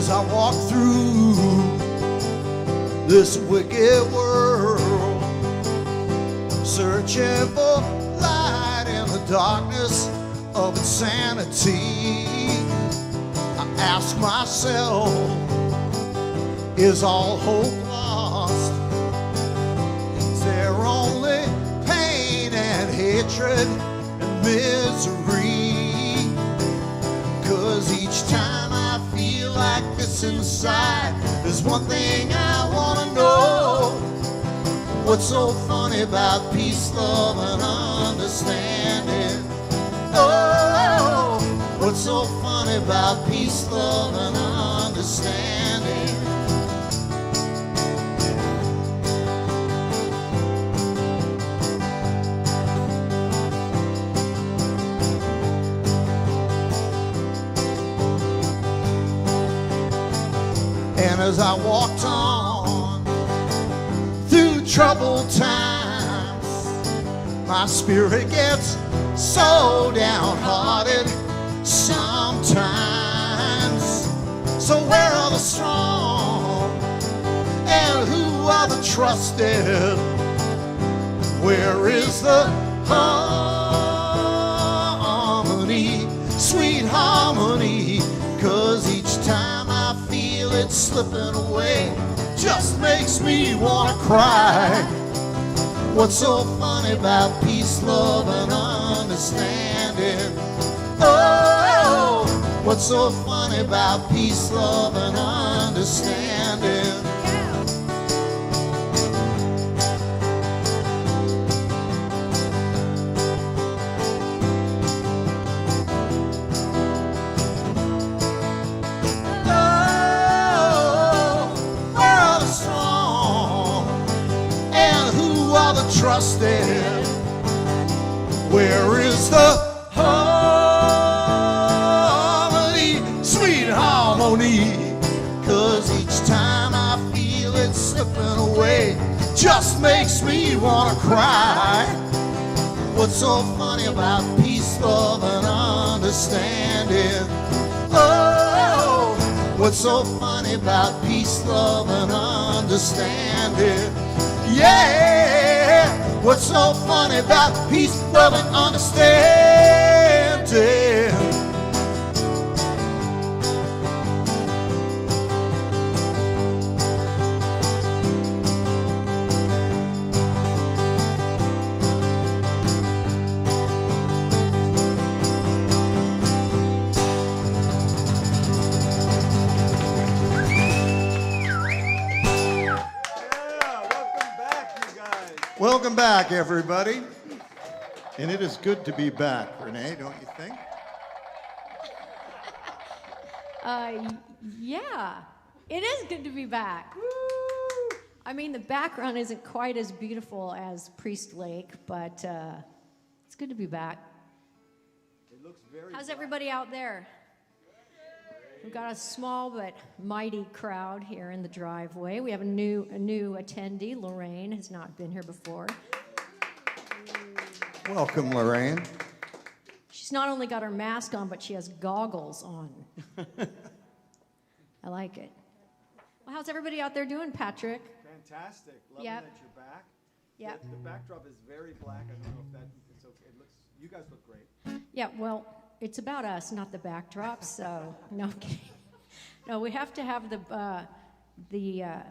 as I walk through this wicked world, searching for light in the darkness of insanity. I ask myself, is all hope lost? Is there only pain and hatred and misery? 'Cause each time I feel like this inside, there's one thing I wanna know. What's so funny about peace, love, and understanding? Oh, what's so funny about peace, love, and understanding? And as I walked on through troubled times, my spirit gets so downhearted sometimes. So where are the strong and who are the trusted? Where is the harmony, sweet harmony? 'Cause each time I feel it slipping away, just makes me wanna cry. What's so funny about peace, love, and understanding? Oh, what's so funny about peace, love, and understanding? Trusted. Where is the harmony, sweet harmony? 'Cause each time I feel it slipping away, just makes me wanna cry. What's so funny about peace, love, and understanding? Oh, what's so funny about peace, love, and understanding? Yeah, what's so funny about peace, love, and understanding? Welcome back, everybody. And it is good to be back, Renee, don't you think? Yeah, it is good to be back. Woo! I mean, the background isn't quite as beautiful as Priest Lake, but it's good to be back. It looks very How's everybody out there? We've got a small but mighty crowd here in the driveway. We have a new attendee. Lorraine has not been here before. Welcome, Lorraine. She's not only got her mask on, but she has goggles on. I like it. Well, how's everybody out there doing, Patrick? Fantastic. Loving Yep. that you're back. Yep. The backdrop is very black. I don't know if it's okay. It looks. You guys look great. Yeah, well, it's about us, not the backdrop, so no kidding. No, we have to have the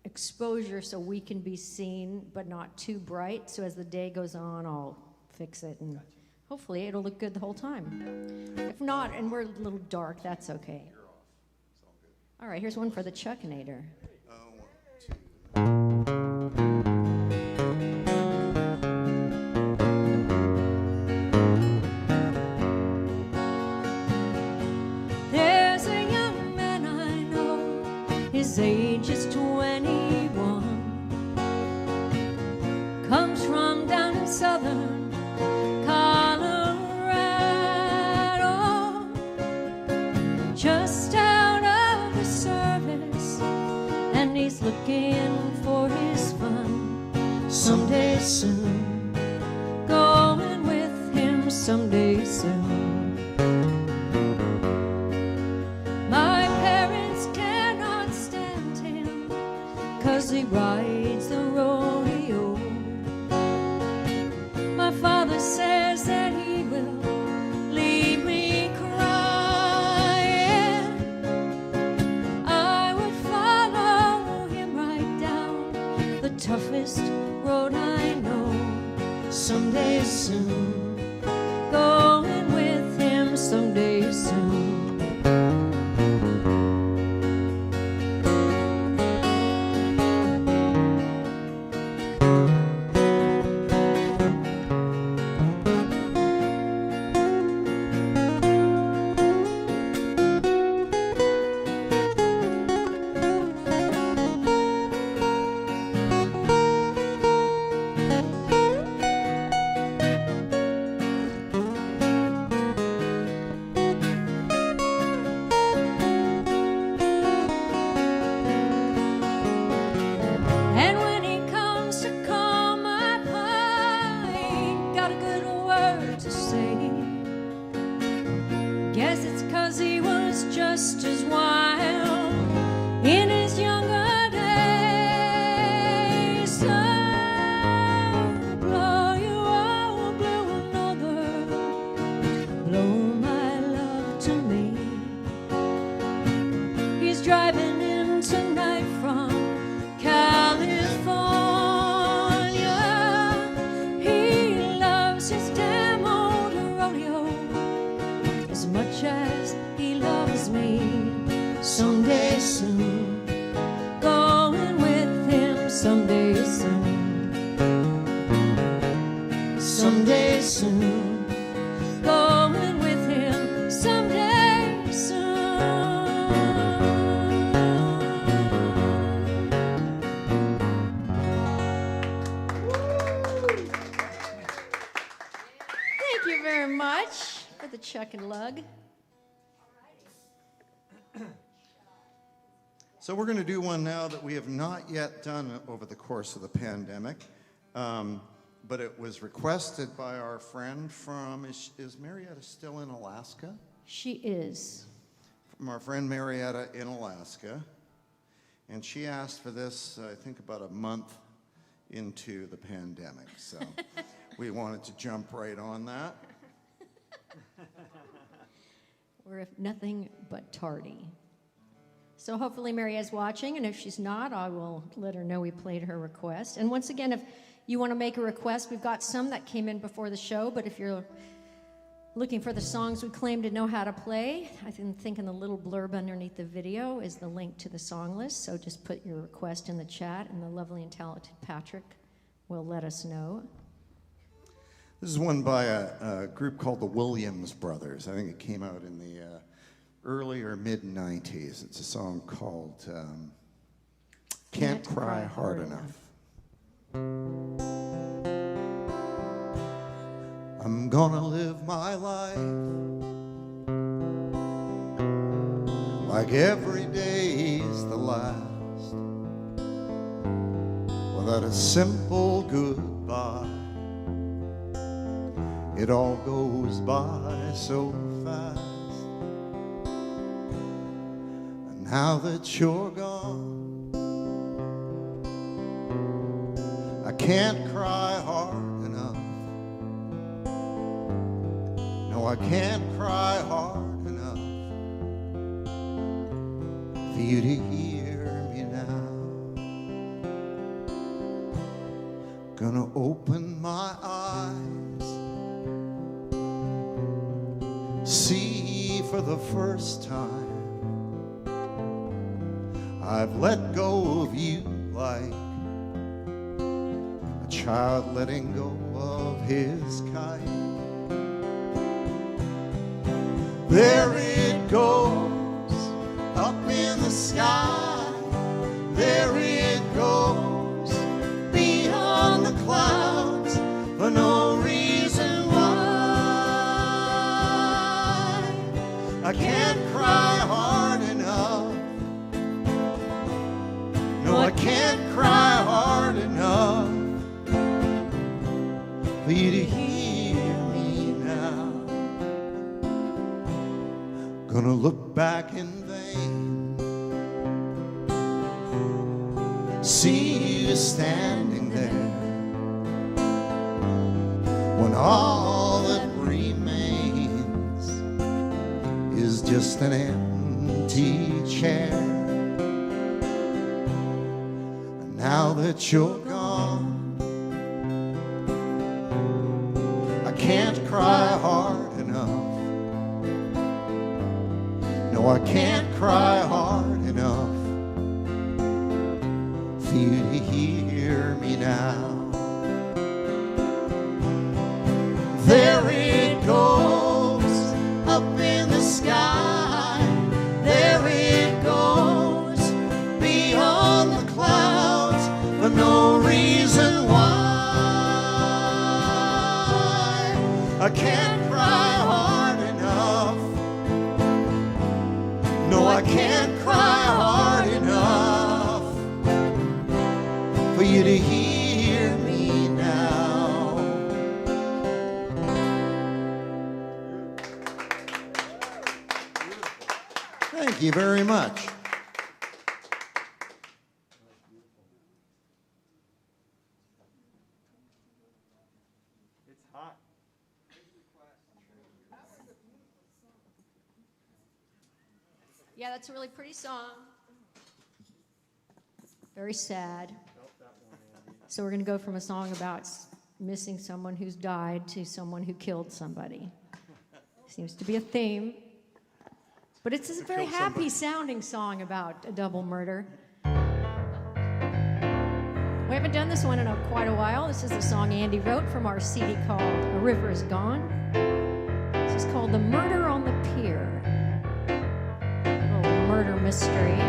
exposure so we can be seen, but not too bright. So as the day goes on, I'll fix it, and hopefully it'll look good the whole time. If not, and we're a little dark, that's okay. All right, here's one for the Chuckinator. There's a young man I know, his age is 21, comes from down in southern Colorado, just out of the service, and he's looking for his fun someday soon, going with him someday soon. My parents Guess it's 'cause he was just as wild in his younger days. So blow you out, blow another, blow my love to me. He's driving in tonight from California. He loves his damn old rodeo as much as he loves me. Someday soon, going with him someday soon. Someday soon, going with him someday soon. Thank you very much for the Chuck and Lug. So we're going to do one now that we have not yet done over the course of the pandemic, but it was requested by our friend from, is Marietta still in Alaska? She is. From our friend Marietta in Alaska. And she asked for this, I think about a month into the pandemic. So we wanted to jump right on that. We're if nothing but tardy. So hopefully Marietta's watching, and if she's not, I will let her know we played her request. And once again, if you want to make a request, we've got some that came in before the show, but if you're looking for the songs we claim to know how to play, I think in the little blurb underneath the video is the link to the song list, so just put your request in the chat, and the lovely and talented Patrick will let us know. This is one by a group called the Williams Brothers. I think it came out in the early or mid-90s. It's a song called Can't Cry Hard Enough. I'm gonna live my life like every day's the last, without a simple goodbye. It all goes by so fast. And now that you're gone, I can't cry hard enough. No, I can't cry hard enough for you to hear me now. Gonna open my eyes, see for the first time I've let go of you like a child letting go of his kite. There it goes, up in the sky. There it goes, beyond the clouds, for no reason why. I can't cry hard enough. No, I can't cry hard enough for you to hear me now. Gonna look back in vain, see you standing there, when all that remains is just an empty chair. And now that you're gone, I can't cry hard enough. No, I can't cry hard enough for you to hear me now. There it goes, up in the sky. There it goes, beyond the clouds, for no reason why. I can't cry hard enough. No, I can't cry hard enough for you to hear me now. Thank you very much. It's hot. Yeah, that's a really pretty song. Very sad. So we're going to go from a song about missing someone who's died to someone who killed somebody. Seems to be a theme. But it's a very happy sounding song about a double murder. We haven't done this one in quite a while. This is a song Andy wrote from our CD called A River Is Gone. This is called The Murder on the Pier. A little murder mystery.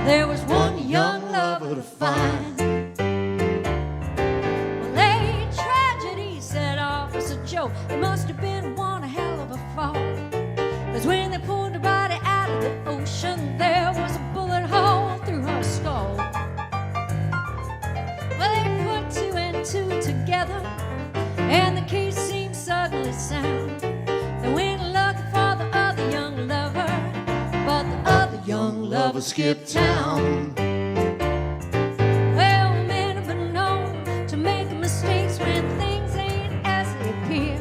There was one young lover to find. Well, a tragedy set off as a joke. It must have been one hell of a fall. 'Cause when they pulled her body out of the ocean, there was a bullet hole through her skull. Well, they put two and two together, and the case seemed suddenly sound. They went looking for the other young lover, but the other young lover skipped town. Well, men have been known to make mistakes when things ain't as they appear.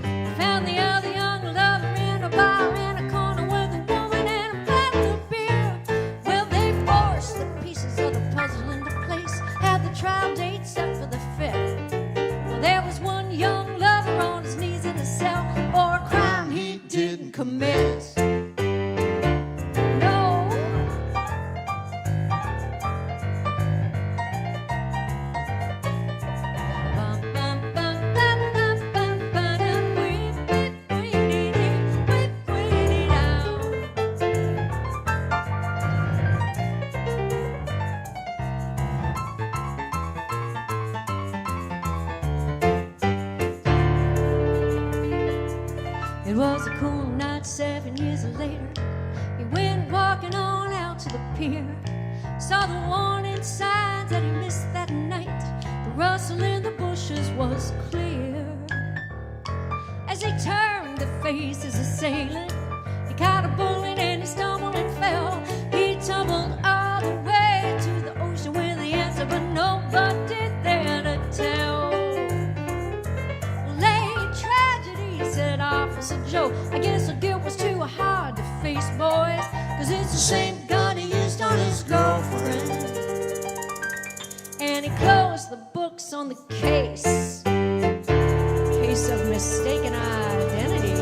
They found the other young lover in a bar in a corner with a woman and a bottle of beer. Well, they forced the pieces of the puzzle into place, had the trial date set for the 5th. Well, there was one young lover on his knees in a cell for a crime he didn't commit. It was a cool night 7 years later. He went walking on out to the pier. Saw the warning signs that he missed that night. The rustle in the bushes was clear. As he turned to face his assailant, he caught a bullet and he stumbled and fell. He tumbled all the way to the ocean with the answer, but nobody there to tell. Said Officer Joe, I guess the guilt was too hard to face, boys, 'cause it's the same gun he used on his girlfriend. And he closed the books on the case of mistaken identity.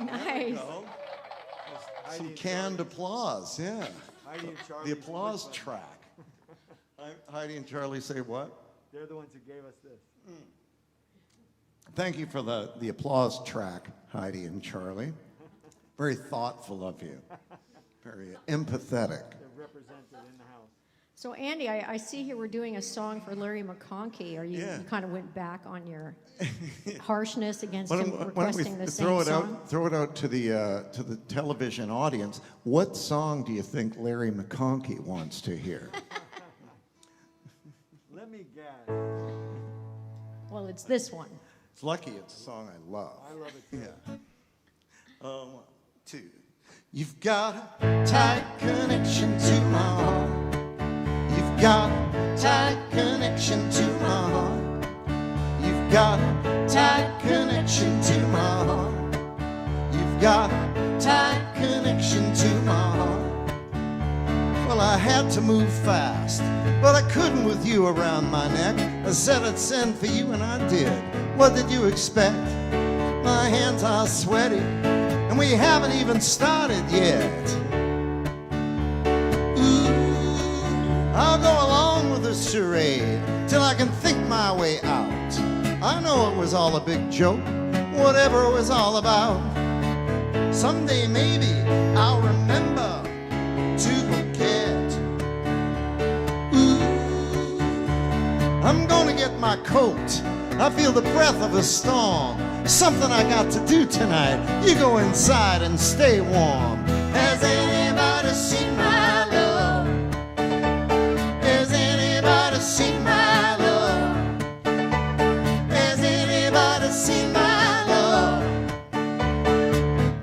Nice. Some canned applause, yeah. Heidi and Charlie. The applause track. Heidi and Charlie say what? They're the ones who gave us this. Thank you for the applause track, Heidi and Charlie. Very thoughtful of you. Very empathetic. They're represented in the house. So Andy, I see here we're doing a song for Larry McConkey. Are you, you kind of went back on your harshness against him requesting the same song? Throw it out to the television audience. What song do you think Larry McConkey wants to hear? Let me guess. Well, it's this one. It's lucky it's a song I love. I love it too. Yeah. 1, 2. You've got a tight connection to my heart. You've got a tight connection to my heart. You've got a tight connection to my heart. You've got a tight connection to my heart. Well, I had to move fast, but I couldn't with you around my neck. I said I'd send for you and I did. What did you expect? My hands are sweaty and we haven't even started yet. I'll go along with the charade till I can think my way out. I know it was all a big joke, whatever it was all about. Someday maybe I'll remember to forget. I'm gonna get my coat. I feel the breath of a storm. Something I got to do tonight. You go inside and stay warm. Has anybody seen my love? Has anybody seen my love? Has anybody seen my love?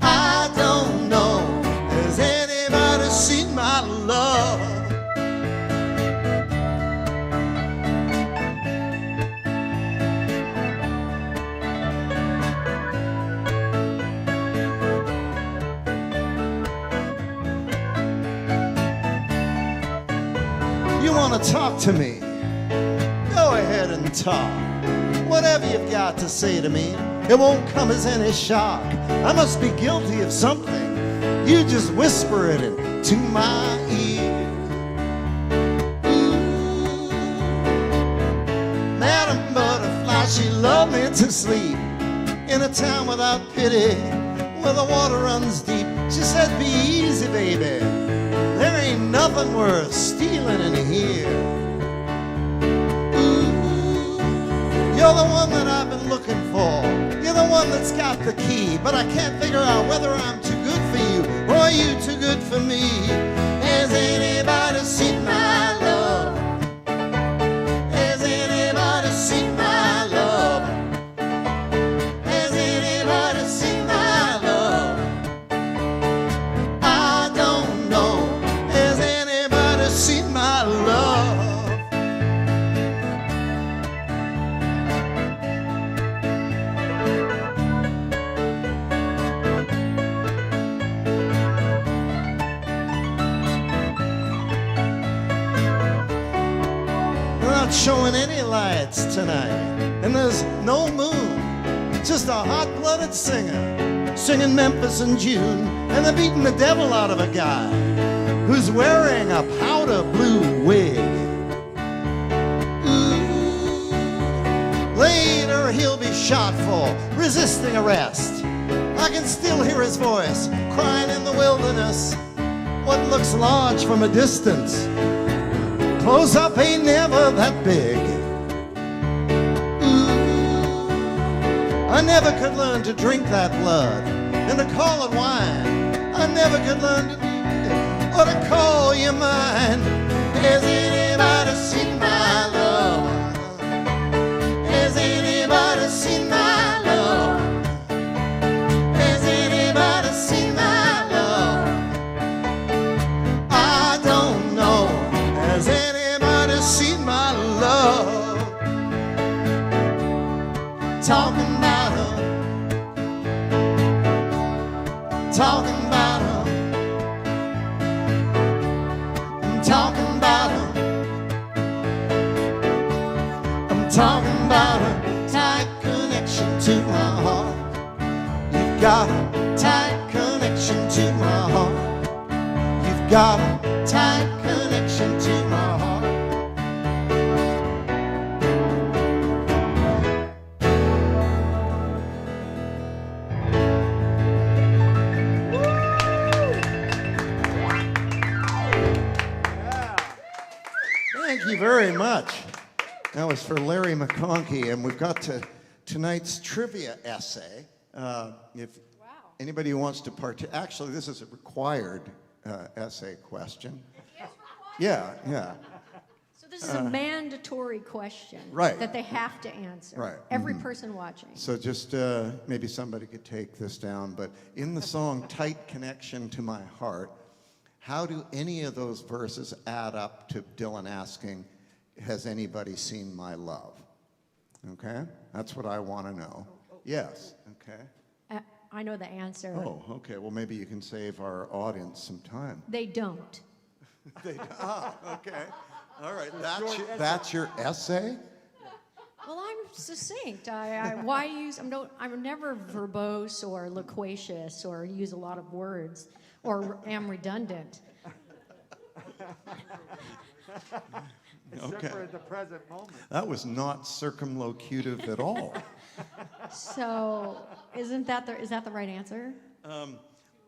I don't know. Has anybody seen my love? You want to talk to me? Go ahead and talk. Whatever you've got to say to me, it won't come as any shock. I must be guilty of something. You just whisper it into my ear. Ooh. Madam Butterfly, she loved me to sleep in a town without pity, where the water runs deep. She said, be easy, baby. There ain't nothing worth stealing in here. Ooh, you're the one that I've been looking for. You're the one that's got the key. But I can't figure out whether I'm too good for you or are you too good for me. Has anybody seen my love? Has anybody seen my love? Has anybody seen my love? I don't know. Has anybody seen my love? We're not showing any lights tonight, and there's no moon. Just a hot-blooded singer singing Memphis in June, and they're beating the devil out of a guy who's wearing a powder blue wig. Ooh. Later he'll be shot for resisting arrest. I can still hear his voice crying in the wilderness. What looks large from a distance, close up ain't never that big. Ooh. I never could learn to drink that blood and to call it wine. I never could learn to or to call you mine. Has anybody seen my love? Has anybody seen my love? Has anybody seen my love? I don't know. Has anybody seen my love? Talking about her. Talking about her. Talking about her. I'm talking about a tight connection to my heart. You've got a tight connection to my heart. You've got a tight connection to my heart. you very much. That was for Larry McConkey, and we've got to tonight's trivia essay. If anybody wants to actually, this is a required essay question. Yeah. So this is a mandatory question Right. that they have to answer. Right. Every person watching. So just maybe somebody could take this down. But in the song "Tight Connection to My Heart," how do any of those verses add up to Dylan asking, "Has anybody seen my love?" Okay, that's what I want to know. Yes. Okay. I know the answer. Oh, okay. Well, maybe you can save our audience some time. They don't. Okay. All right. That's your essay? Well, I'm succinct. Why use? I'm never verbose or loquacious or use a lot of words or am redundant. Except for at the present moment. That was not circumlocutive at all. So, is that the right answer?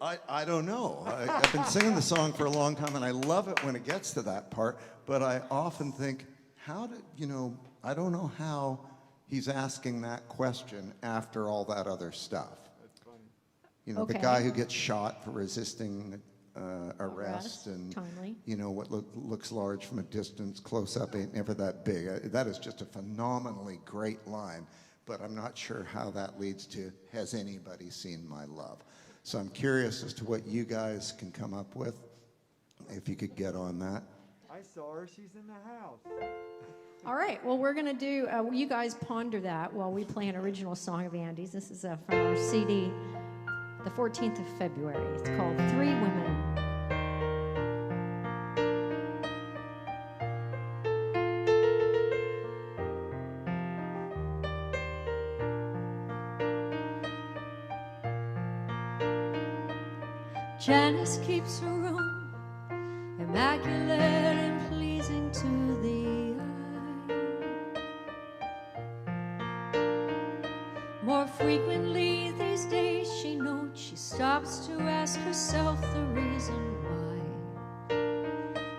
I don't know. I've been singing the song for a long time, and I love it when it gets to that part. But I often think, I don't know how he's asking that question after all that other stuff. That's funny. The guy who gets shot for resisting arrest, and timely. What looks large from a distance, close up ain't never that big. That is just a phenomenally great line, but I'm not sure how that leads to "Has anybody seen my love?" So I'm curious as to what you guys can come up with, if you could get on that. I saw her. She's in the house. All right. Well, we're going to do, you guys ponder that while we play an original song of Andy's. This is from our CD, the 14th of February. It's called "Three Women." Janice keeps her room immaculate and pleasing to the eye. More frequently these days she notes, she stops to ask herself the reason why.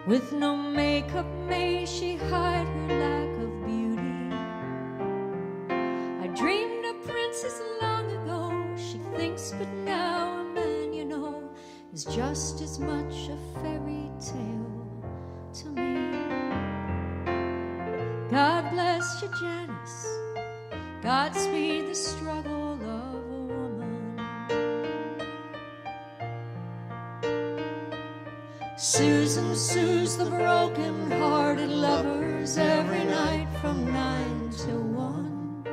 With no makeup may she hide her lack of beauty. I dreamed a princess long ago, she thinks, but now is just as much a fairy tale to me. God bless you, Janice. Godspeed the struggle of a woman. Susan soothes the broken-hearted lovers every night from 9 till 1.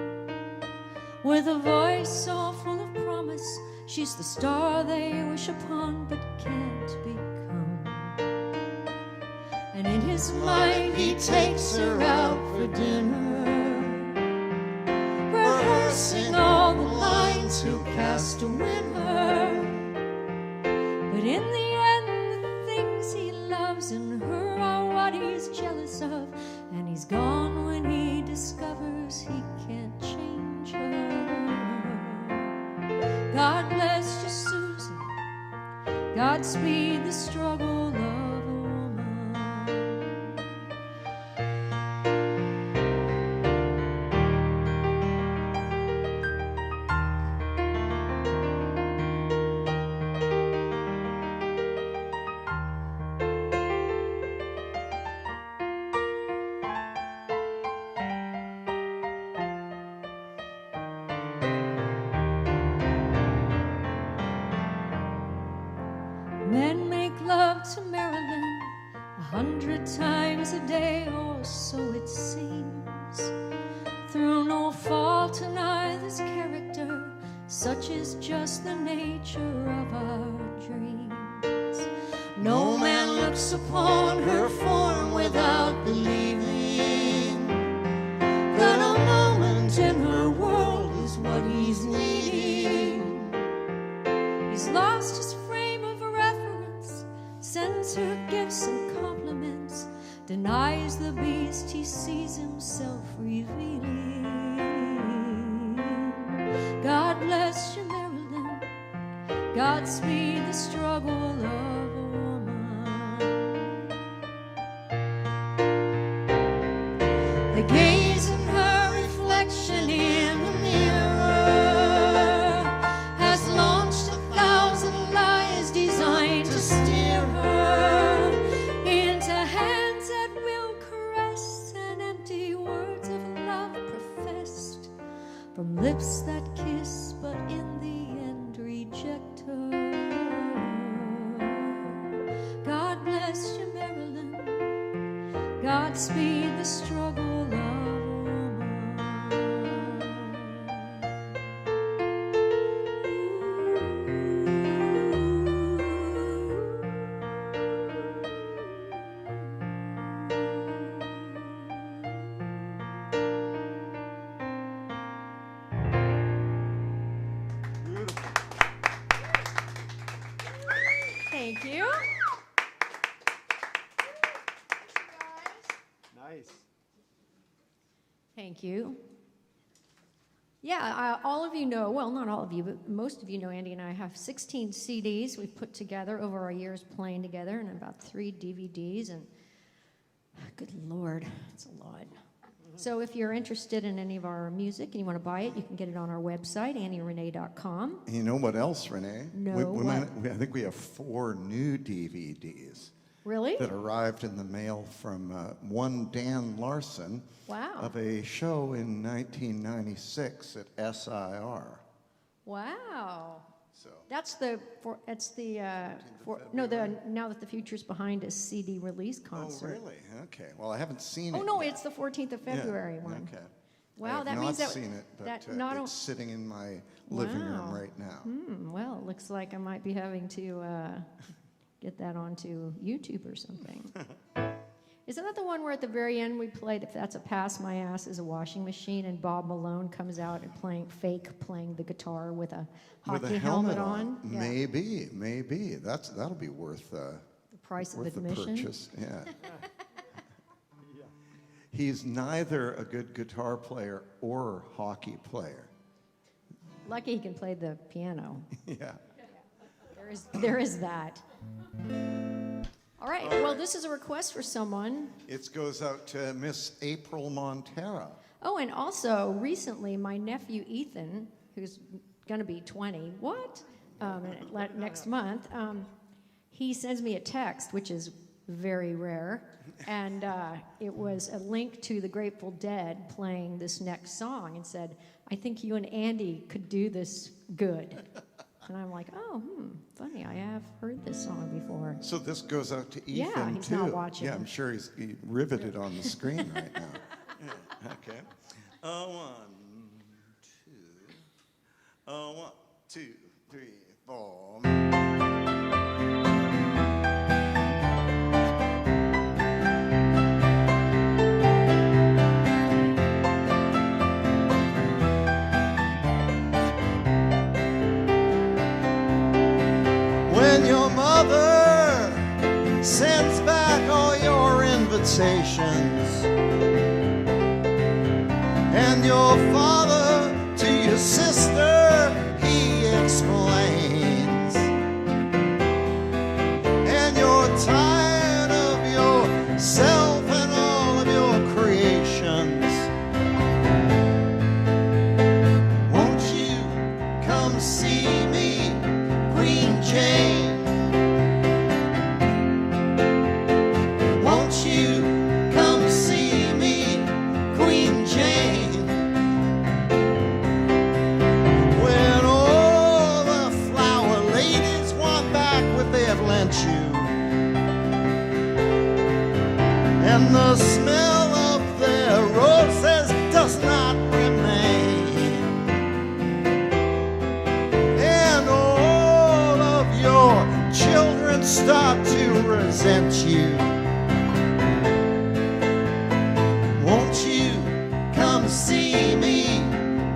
With a voice so full of promise, she's the star they wish upon but can't become. And in his mind he takes her out for dinner, rehearsing all the lines he'll cast to win her. But in the end the things he loves in her are what he's jealous of, and he's gone when he discovers he can't change her. God bless you, Susan. Godspeed the struggle of a woman. Men make love to Marilyn 100 times a day, or so it seems, through no fault in either's character. Such is just the nature of our dreams. No man looks upon her form without believing that a moment in her world is what he's needing. He's lost his frame of reference, sends her gifts and compliments, denies the beast he sees himself revealing. God bless you, Marilyn. Godspeed the struggle of a woman. The gaze of her reflection in the mirror has launched 1,000 lies designed to steer her into hands that will caress and empty words of love professed from lips that kiss but in the end reject her. God bless you, Marilyn. Godspeed the struggle of a woman. Thank you. Nice. Thank you. Yeah, all of you know, well, not all of you, but most of you know Andy and I have 16 CDs we've put together over our years playing together and about 3 DVDs, and good Lord, it's a lot. So if you're interested in any of our music and you want to buy it, you can get it on our website, AnnieRenee.com. You know what else, Renee? No, I think we have 4 new DVDs Really? that arrived in the mail from one Dan Larson Wow. of a show in 1996 at SIR. Wow. So That's the Now That the Future's Behind Us CD release concert. Oh, really? Okay. Well, I haven't seen it. Oh, no, yet. it's the 14th of February Yeah, one. Okay. Wow, I have that not means that seen it, but that not it's sitting in my living room right now. Well, it looks like I might be having to get that onto YouTube or something. Isn't that the one where at the very end we played "If That's a Pass, My Ass Is a Washing Machine" and Bob Malone comes out and playing the guitar with a hockey With a helmet on? Yeah. Maybe. That'll be worth The price of worth the admission. purchase. Yeah. He's neither a good guitar player or hockey player. Lucky he can play the piano. Yeah. There is that. All right. Well, this is a request for someone. It goes out to Miss April Montera. Oh, and also recently, my nephew Ethan, who's going to be 20, next month, he sends me a text, which is very rare, and it was a link to the Grateful Dead playing this next song and said, "I think you and Andy could do this good." And I'm like, oh, funny, I have heard this song before. So this goes out to Ethan, Yeah, he's too. not watching. Yeah, I'm sure he's riveted on the screen right now. Yeah, okay. 1, 2. 1, 2, 3, 4. When your mother sends back all your invitations, and your father to your sister, he explains, and you're tired of yourself and all of your creations, won't you come see me, Queen Jane? Won't you come see me, Queen Jane? When all the flower ladies want back what they have lent you, and the smell of their roses does not remain, and all of your children start to resent you, won't you come see me,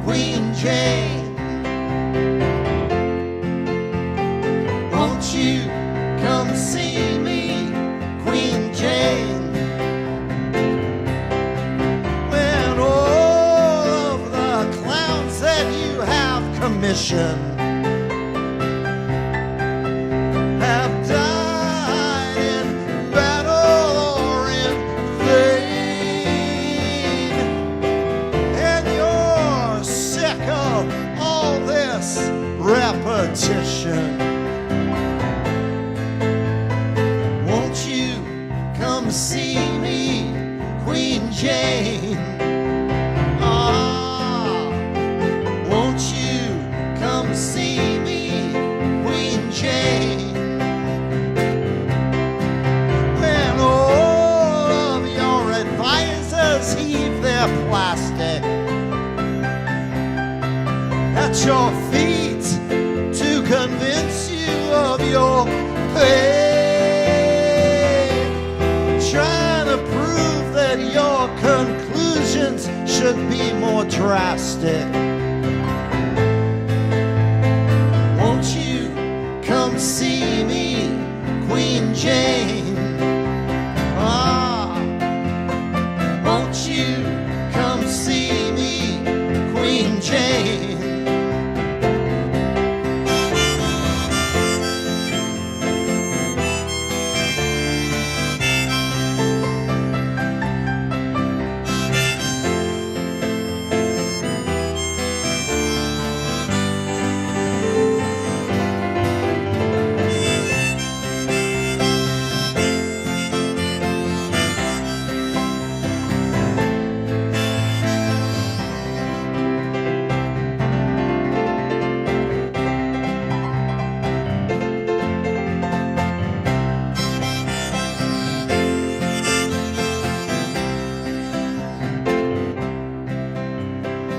Queen Jane? Won't you come see me, Queen Jane? When all of the clowns that you have commissioned have died in battle or in vain, see me, Queen Jane? Ah, won't you come see me, Queen Jane? When all of your advisors heave their plastic at your feet to convince you of your pain, trying to prove that your conclusions should be more drastic. Won't you come see me, Queen Jane? Ah, won't you come see me, Queen Jane?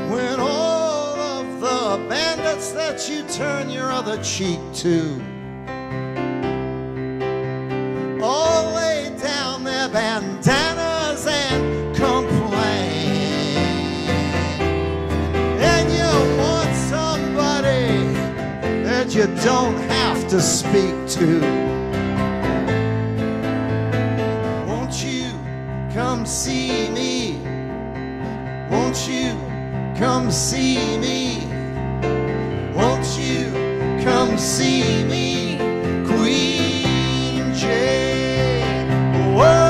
When all of the bandits that you turn your other cheek to all lay down their bandanas and complain, and you want somebody that you don't have to speak to, won't you come see me? Won't you come see me? Won't you come see me, Queen Jane? Whoa.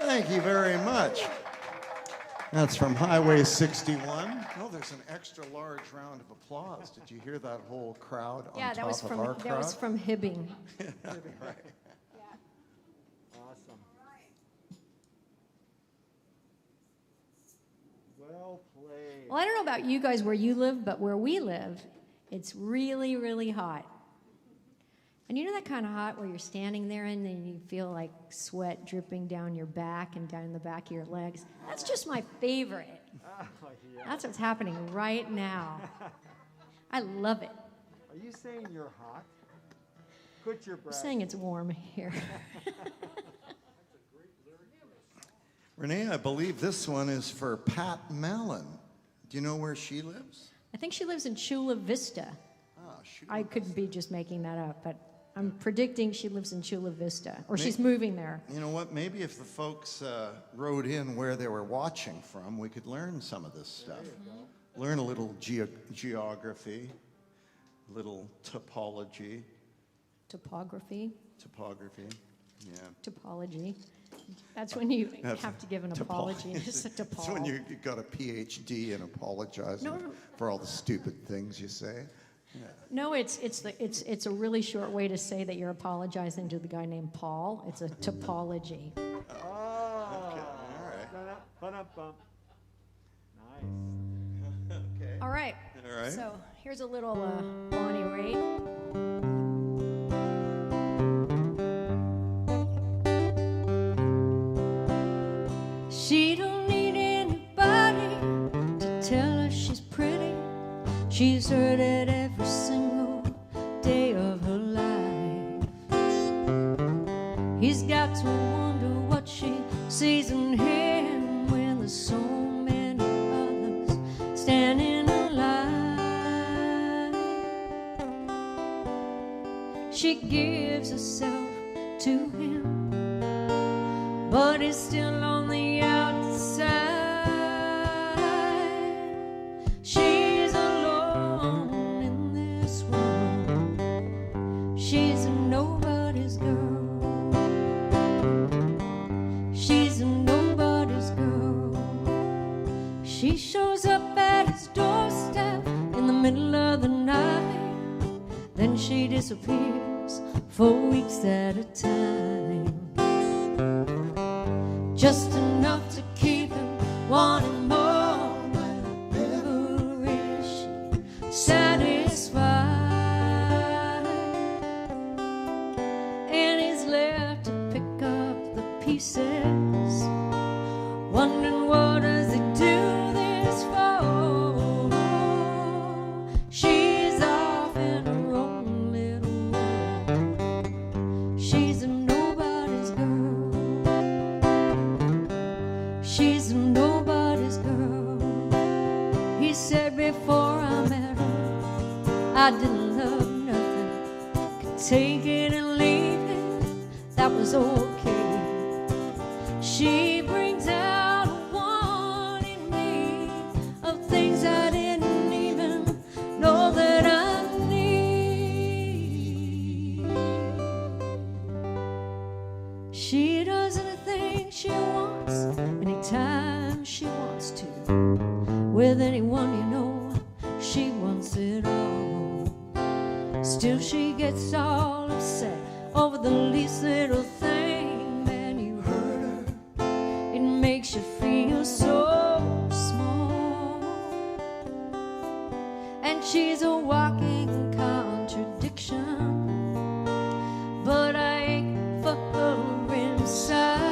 Thank you very much. That's from Highway 61. Oh, there's an extra large round of applause. Did you hear that whole crowd on Yeah, top that was of from our crowd? Hibbing. Awesome. Well played. Well, I don't know about you guys where you live, but where we live, it's really, really hot. And you know that kind of hot where you're standing there and then you feel like sweat dripping down your back and down the back of your legs? That's just my favorite. Oh, yeah. That's what's happening right now. I love it. Are you saying you're hot? Quit your I'm breath. saying it's warm here. Renee, I believe this one is for Pat Mallon. Do you know where she lives? I think she lives in Chula Vista. Ah, shoot. I could be just making that up, but I'm predicting she lives in Chula Vista, or she's moving there. You know what? Maybe if the folks wrote in where they were watching from, we could learn some of this stuff. Learn a little geography, little topology. Topography, Yeah. topology. That's when you have to give an apology. It's a That's when topol. you got a PhD in apologizing No. for all the stupid things you say. No, it's a really short way to say that you're apologizing to the guy named Paul. It's a topology. Oh. All right. Ba-dum-bum. Nice. Okay. All right. All right. So here's a little Bonnie Raitt. She don't need anybody to tell her she's pretty. She's heard it every single day of her life. He's got to wonder what she sees in him when there's so many others standing in line. she gives herself to him, but he's still on the outside. She's alone in this world. She's a nobody's girl. She's a nobody's girl. She shows up at his doorstep in the middle of the night. Then she disappears for weeks at a time. Just enough to keep him wanting more. Never is she satisfied. And he's left to pick up the pieces, wondering what does he do this for. She's off in her own little world. She's a nobody's girl. She's a nobody's girl. He said before I met her, I didn't love nothing. Could take it and leave it, that was okay. She brings out a want in me of things I didn't even know that I need. She does anything she wants, anytime she wants to. With anyone you know, she wants it all. Still she gets all upset over the least little thing. Man, you hurt her, it makes you feel so small. And she's a walking contradiction, but I ache for her inside.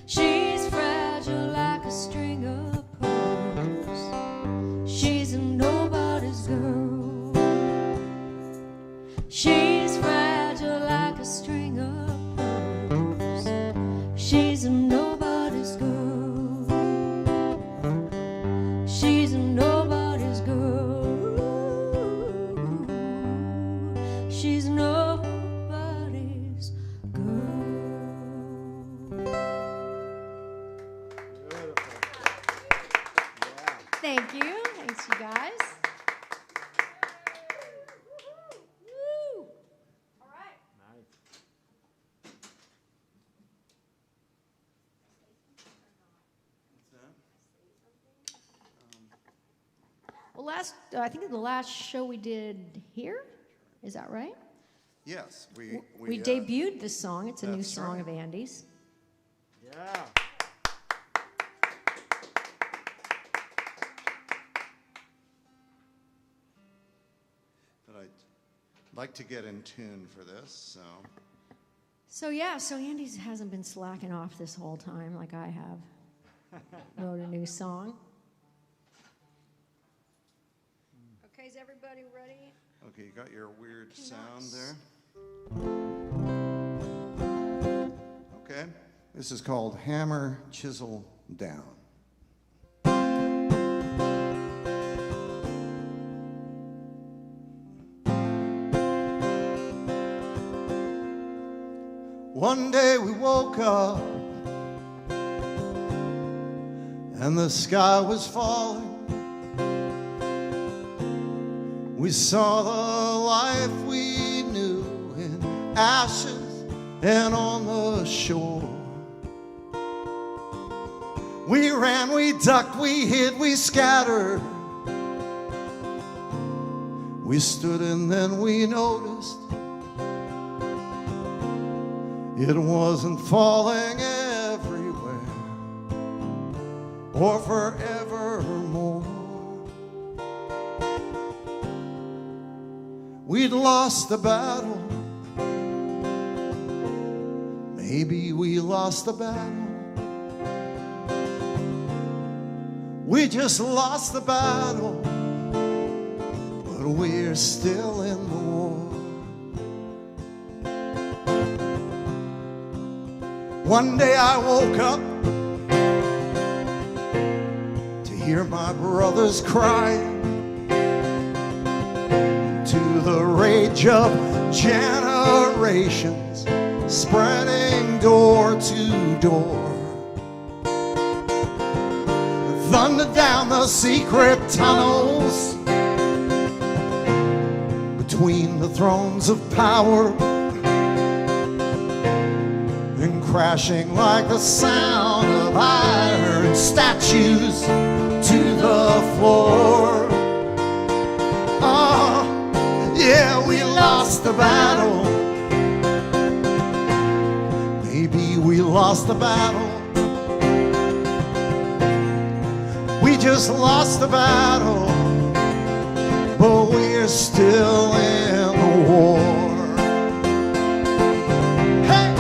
She's fragile like a string of pearls. She's a nobody's girl. She's fragile like a string of pearls. She's a nobody's girl. She's a nobody's girl. She's nobody's girl. Thank you. Thanks, you guys. Woo. All right. Well, I think the last show we did here, is that right? Yes, We debuted this song. It's a new That's song right. of Andy's. Yeah. But I'd like to get in tune for this, so. So Andy's hasn't been slacking off this whole time like I have. Wrote a new song. Okay, is everybody ready? Okay, you got your weird sound there? Okay, this is called Hammer, Chisel, Down. One day we woke up and the sky was falling. We saw the life we knew in ashes and on the shore. We ran, we ducked, we hid, we scattered. We stood and then we noticed it wasn't falling everywhere or forevermore. We'd lost the battle. Maybe we lost the battle. We just lost the battle, but we're still in the war. One day I woke up to hear my brothers crying. To the rage of generations, spreading door to door. Thunder down the secret tunnels between the thrones of power, and crashing like the sound of iron statues to the floor. Oh, yeah, we lost the battle. Maybe we lost the battle. We just lost the battle, but we're still in the war. Hey!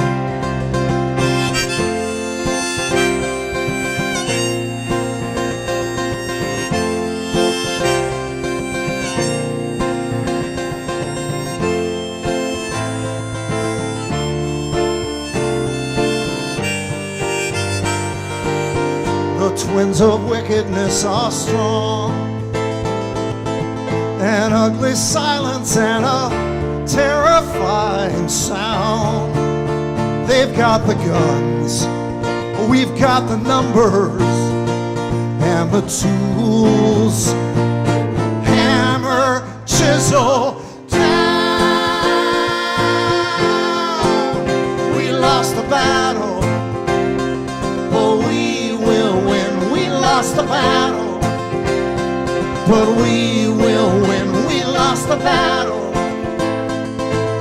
The twins of wickedness are strong, an ugly silence and a terrifying sound. They've got the guns, we've got the numbers and the tools. Hammer, chisel, down. We lost the battle, but we will win. We lost the battle, but we will win. We lost the battle,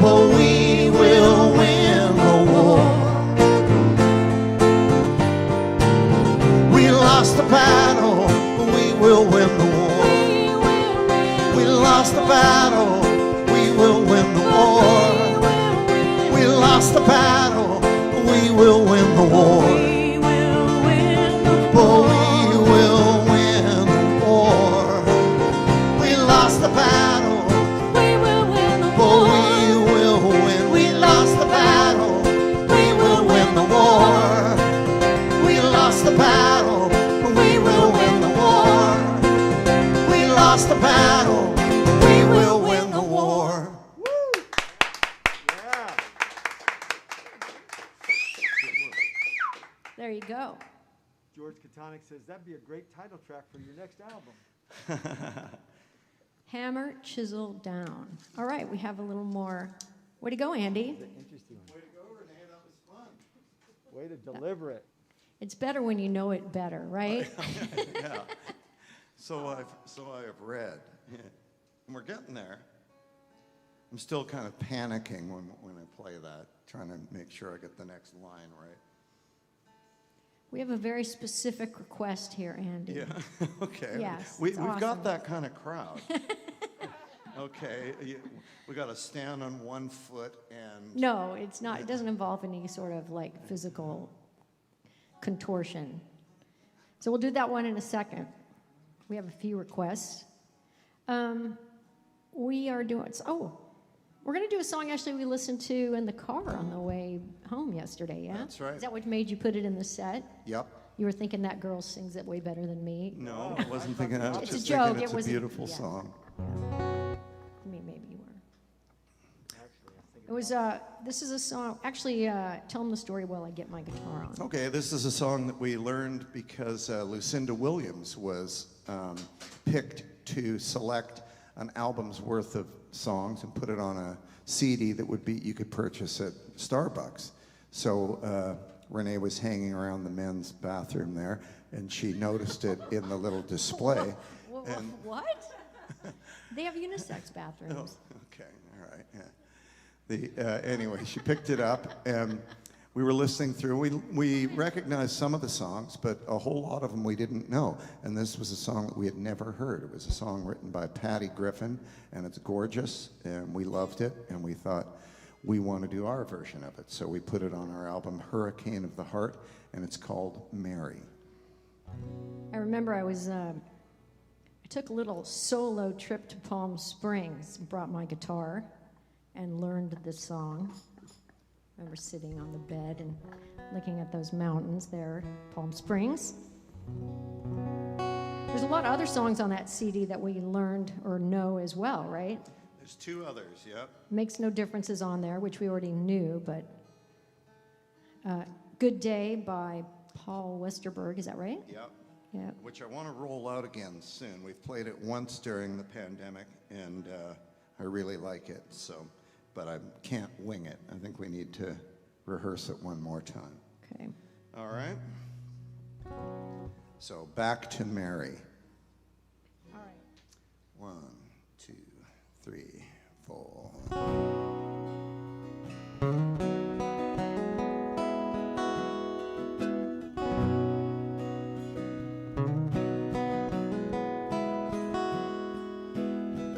but we will win the war. We lost the battle, but we will win the war. We lost the battle, we will win the war. We lost the battle, but we will win the war. But we will win the war. We lost the battle, but we will win. We lost the battle, we will win the war. We lost the battle, but we will win the war. We lost the battle, we will win the war. Yeah. There you go. George Catonic says that'd be a great title track for your next album. Hammer, chisel, down. All right, we have a little more. Way to go, Andy. Interesting one. Way to go, Renee, that was fun. Way to deliver it. It's better when you know it better, right? Yeah. So I've read. Yeah. And we're getting there. I'm still kind of panicking when I play that, trying to make sure I get the next line right. We have a very specific request here, Andy. Yeah, okay. Yes, We've it's awesome. got that kind of crowd. Okay, we got to stand on one foot and... No, it's not. It doesn't involve any sort of like physical contortion. So we'll do that one in a second. We have a few requests. We are doing... we're going to do a song actually we listened to in the car on the way home yesterday, yeah? That's right. Is that what made you put it in the set? Yep. You were thinking that girl sings it way better than me? No, I wasn't thinking that. I was It's a just joke. thinking it's It was a a- beautiful yeah. song. I mean, maybe you were. It was, this is a song, actually, tell them the story while I get my guitar on. Okay, this is a song that we learned because Lucinda Williams was picked to select an album's worth of songs and put it on a CD that would be you could purchase at Starbucks. So Renee was hanging around the men's bathroom there, and she noticed it in the little display. And What? They have unisex bathrooms. Oh, okay, all right. Yeah. Anyway, she picked it up, and we were listening through. We recognized some of the songs, but a whole lot of them we didn't know. And this was a song that we had never heard. It was a song written by Patty Griffin, and it's gorgeous, and we loved it, and we thought we want to do our version of it. So we put it on our album, Hurricane of the Heart, and it's called Mary. I remember I took a little solo trip to Palm Springs, brought my guitar, and learned this song. I remember sitting on the bed and looking at those mountains there, Palm Springs. There's a lot of other songs on that CD that we learned or know as well, right? There's 2 others, yep. Makes No Differences on there, which we already knew, but Good Day by Paul Westerberg, is that right? Yep. Yeah. Which I want to roll out again soon. We've played it once during the pandemic, and I really like it. So, but I can't wing it. I think we need to rehearse it one more time. Okay. All right. So back to Mary. All right. 1, 2, 3, 4.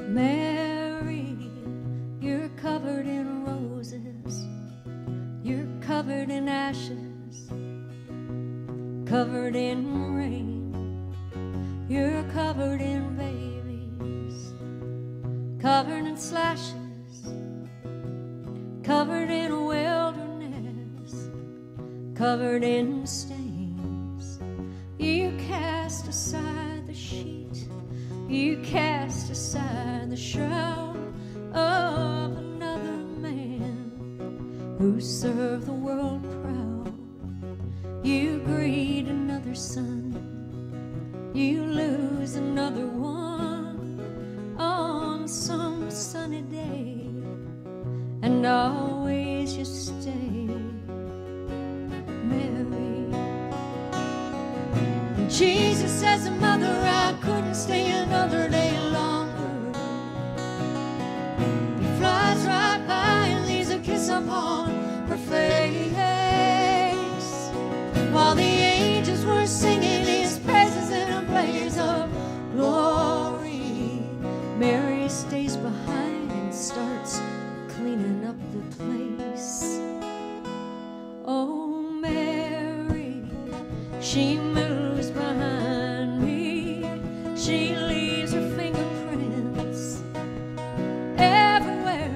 Mary, you're covered in roses, you're covered in ashes, covered in rain, you're covered in babies, covered in slashes, covered in wilderness, covered in stains. You cast aside the sheet, you cast aside the shroud of another man who served the world proud. You greet another son, you lose another one on some sunny day, and always you stay, Mary. And Jesus says, Mother, I couldn't stay another day longer. He flies right by and leaves a kiss upon her face, while the angels were singing his praises in a blaze of glory. Mary stays behind and starts cleaning up the place. Oh, Mary, she moves behind me. She leaves her fingerprints everywhere.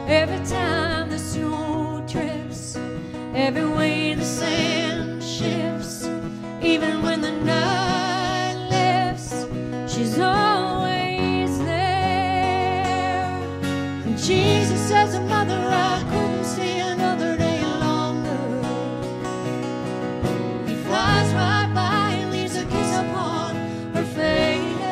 Every time the snow drifts, every way the sand shifts, even when the night lifts, she's always there. And Jesus says, Mother, I couldn't stay another day longer. He flies right by and leaves a kiss upon her face,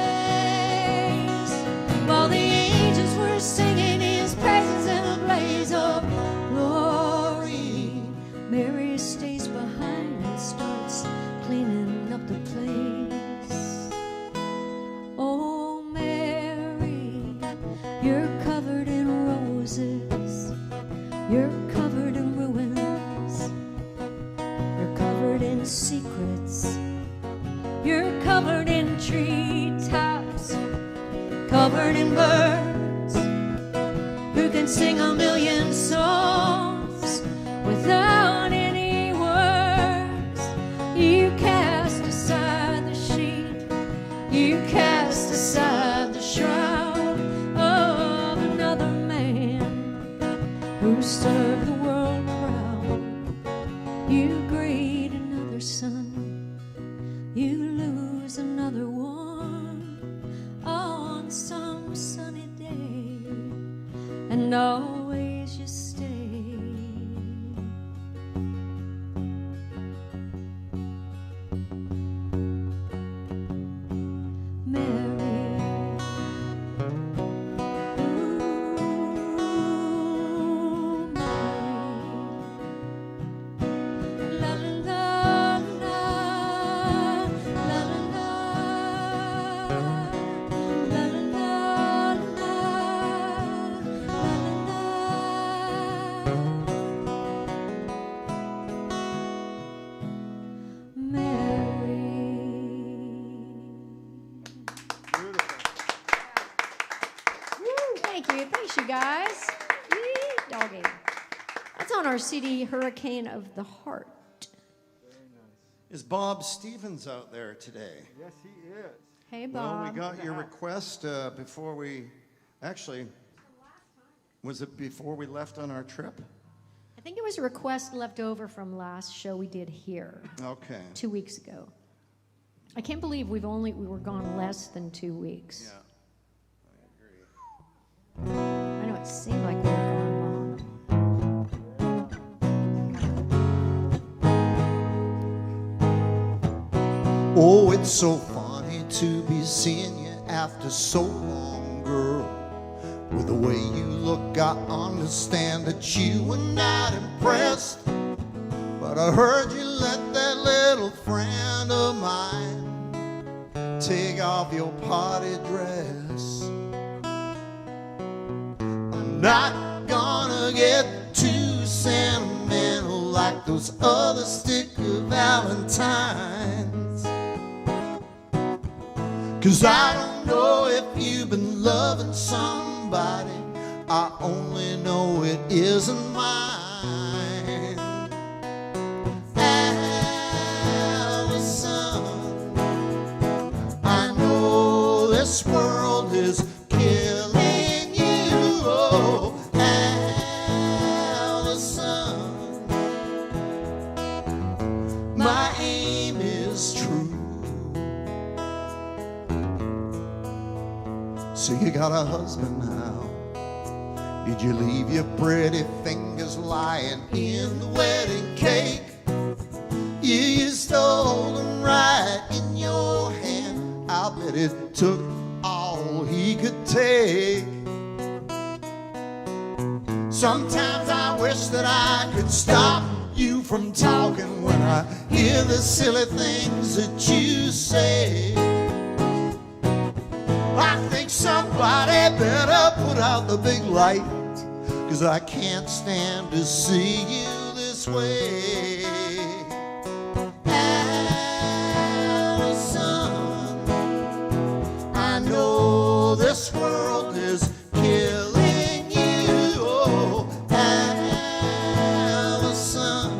while the angels were singing his praises in a blaze of glory. Mary stays behind and starts cleaning up the place. Oh, Mary, you're covered in roses, you're covered in ruins, you're covered in secrets, you're covered in treetops, covered in birds who can sing a million songs without any words. You cast aside the sheet, you cast aside the shroud of another man who served the world proud. You greet another son, you lose another one on some sunny day, and always you stay. Thanks, you guys. Yee, doggy. That's on our CD, Hurricane of the Heart. Is Bob Stevens out there today? Yes, he is. Hey, Well, Bob. we got your request before we, actually, was it before we left on our trip? I think it was a request left over from last show we did here Okay. 2 weeks ago. I can't believe we were gone less than 2 weeks. Yeah, I agree. Seemed like we were going long. Oh, it's so funny to be seeing you after so long, girl. With the way you look, I understand that you were not impressed. But I heard you let that little friend of mine take off your party dress. I'm not gonna get too sentimental like those other sticker valentines, 'cause I don't know if you've been loving somebody. I only know it isn't mine. Allison, I know this world is killing you. Oh, Allison, my aim is true. So you got a husband now. Did you leave your pretty fingers lying in the wedding cake? You used to hold them right in your hand. I bet it took all he could take. Sometimes I wish that I could stop you from talking when I hear the silly things that you say. I think somebody better put out the big light, 'cause I can't stand to see you this way. Allison, I know this world is killing you. Oh, Allison,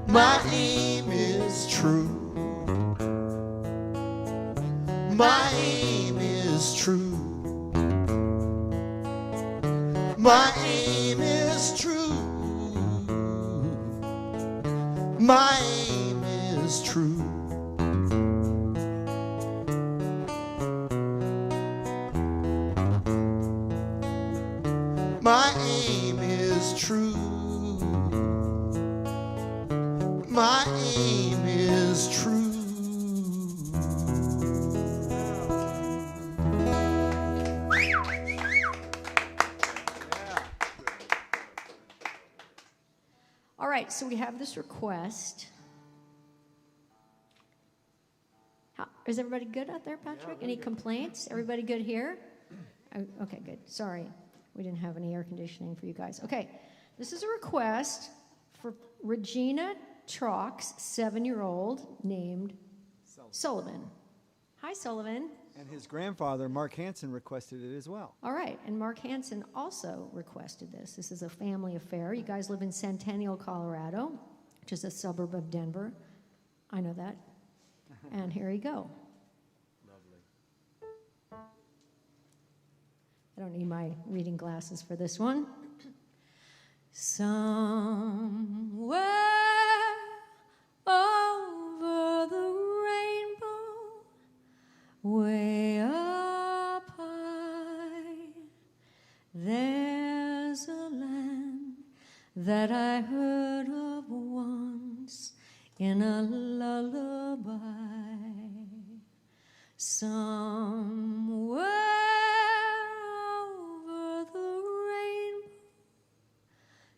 my aim is true. My aim is true. My aim is true. My aim is true. My aim is true. My aim is true. All right, so we have this request. Is everybody good out there, Patrick? Any complaints? Everybody good here? Oh, okay, good. Sorry, we didn't have any air conditioning for you guys. Okay, this is a request for Regina Trock's 7-year-old named Sullivan. Hi, Sullivan. And his grandfather, Mark Hansen, requested it as well. All right, and Mark Hansen also requested this. This is a family affair. You guys live in Centennial, Colorado, which is a suburb of Denver. I know that. And here you go. Lovely. I don't need my reading glasses for this one. Somewhere over the rainbow, way up high, there's a land that I heard of once in a lullaby. Somewhere over the rainbow,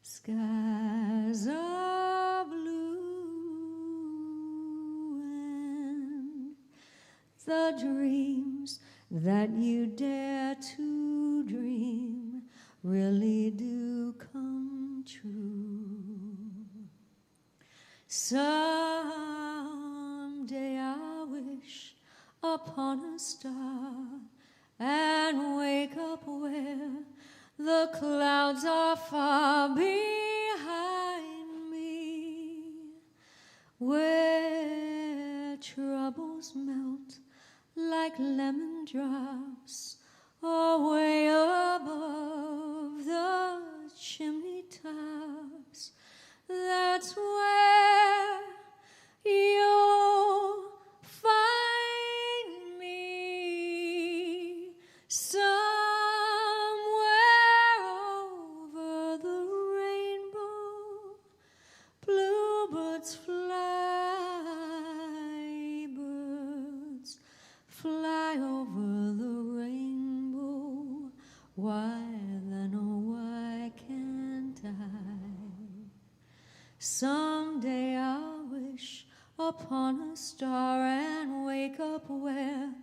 skies are blue, and the dreams that you dare to dream really do come true. Someday I wish upon a star and wake up where the clouds are far behind me, where troubles melt like lemon drops away above the chimney tops. That's where you'll find me. Someday Someday I'll wish upon a star and wake up where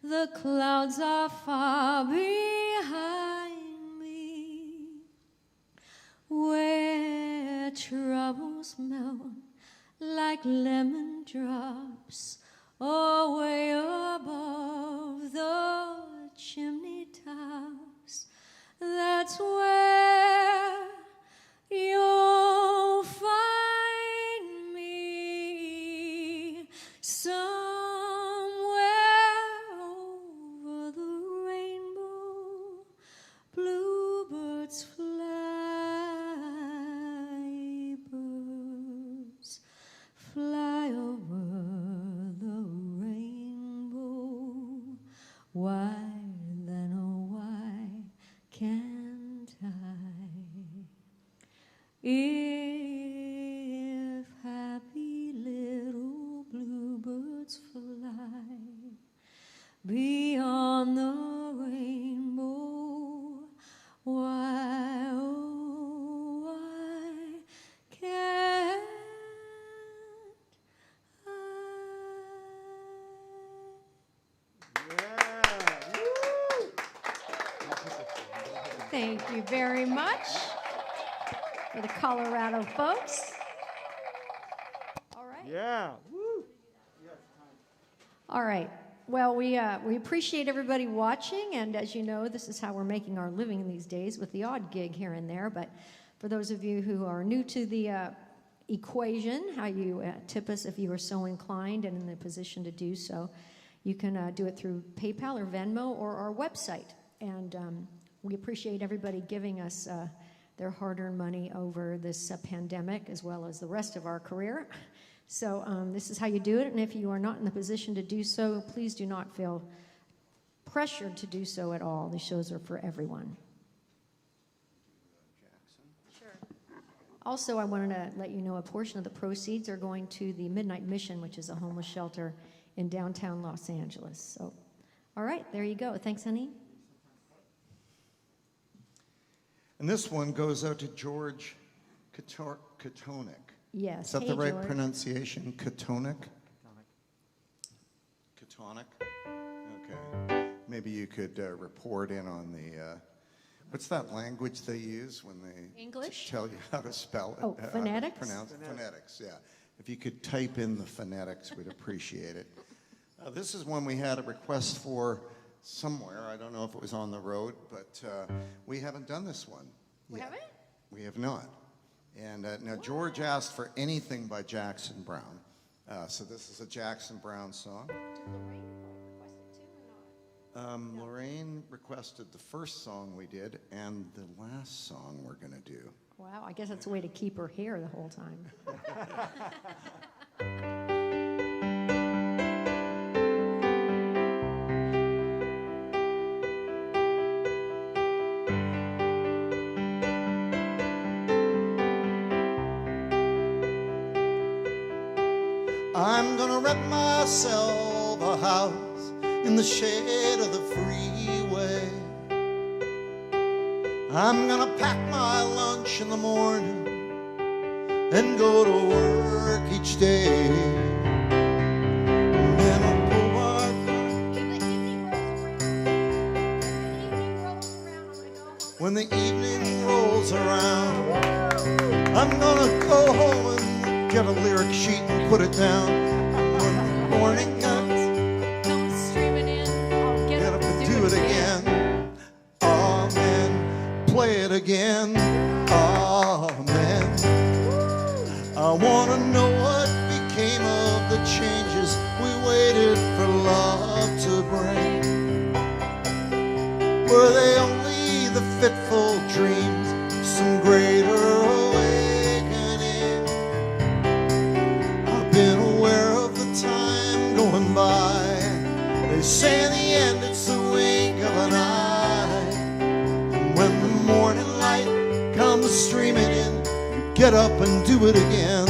the clouds are far behind me, where troubles melt like lemon drops away above the chimney tops. That's where you'll find me, somewhere over the rainbow. Bluebirds fly, birds fly over the rainbow. Why then, oh why can't I? If happy little bluebirds fly beyond the rainbow, why, oh, why can't I? Thank you very much for the Colorado folks. All right. Yeah. Woo. All right. Well, we appreciate everybody watching, and as you know, this is how we're making our living these days, with the odd gig here and there. But for those of you who are new to the equation, how you tip us if you are so inclined and in the position to do so, you can do it through PayPal or Venmo or our website. And we appreciate everybody giving us their hard-earned money over this pandemic, as well as the rest of our career. So this is how you do it, and if you are not in the position to do so, please do not feel pressured to do so at all. These shows are for everyone. Sure. Also, I wanted to let you know a portion of the proceeds are going to the Midnight Mission, which is a homeless shelter in downtown Los Angeles. So, all right, there you go. Thanks, honey. And this one goes out to George Katonik. Yes. Is that Hey, the right George. pronunciation? Katonik? Katonik? Okay. Maybe you could report in on the, what's that language they use when they English? tell you how to spell it? Oh, how to phonetics? pronounce it? Phonetics, yeah. If you could type in the phonetics, we'd appreciate it. This is one we had a request for somewhere. I don't know if it was on the road, but we haven't done this one We yet. haven't? We have not. And now George asked for anything by Jackson Brown. So this is a Jackson Brown song. Lorraine requested the first song we did and the last song we're going to do. Wow, I guess that's a way to keep her here the whole time. I'm gonna rent myself a house in the shade of the freeway. I'm gonna pack my lunch in the morning and go to work each day. And then I'll pull my when the evening rolls around, I'm gonna go home and get a lyric sheet and put it down. When the morning comes, Come streaming in. I'll get up and do it again. Amen. Play it again. Amen. I wanna know what became of the changes we waited for love to bring. Were they only the fitful dreams of some greater awakening? I've been aware of the time going by. They say in the end it's the wink of an eye. And when the morning light comes streaming in, you get up and do it again.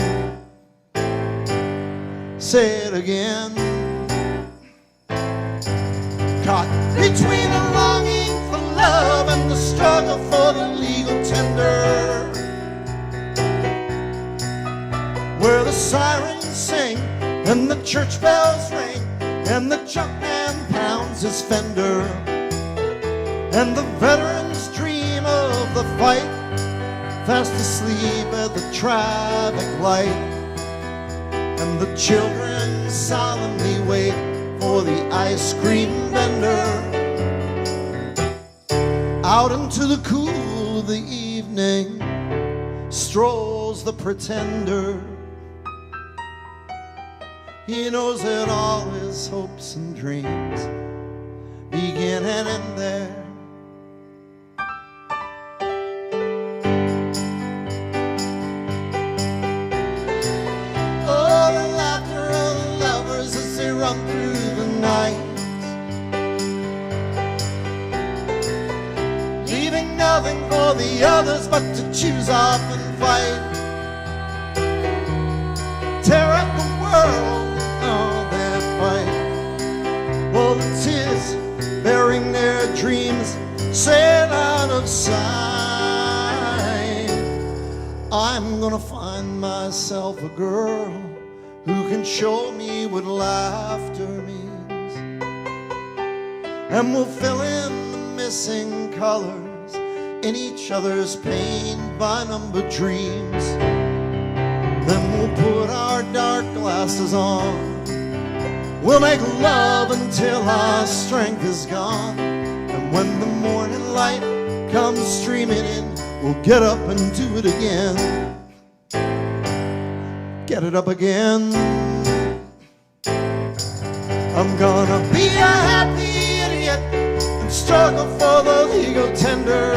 Say it again. Caught between the longing for love and the struggle for the legal tender. sirens sing, and the church bells ring, and the junkman pounds his fender, and the veterans dream of the fight, fast asleep at the traffic light, and the children solemnly wait for the ice cream vendor. Out into the cool of the evening strolls the pretender. He knows that all his hopes and dreams begin and end there. Oh, the laughter of the lovers as they run through the night, leaving nothing for the others but to choose off and fight. Tear up the world in all their fight. All the tears bearing their dreams sail out of sight. I'm gonna find myself a girl who can show me what laughter means, and we'll fill in the missing colors in each other's pain by number dreams. Then we'll put our dark glasses on, we'll make love until our strength is gone, and when the morning light comes streaming in, we'll get up and do it again. Get it up again. I'm gonna be a happy idiot and struggle for the legal tender,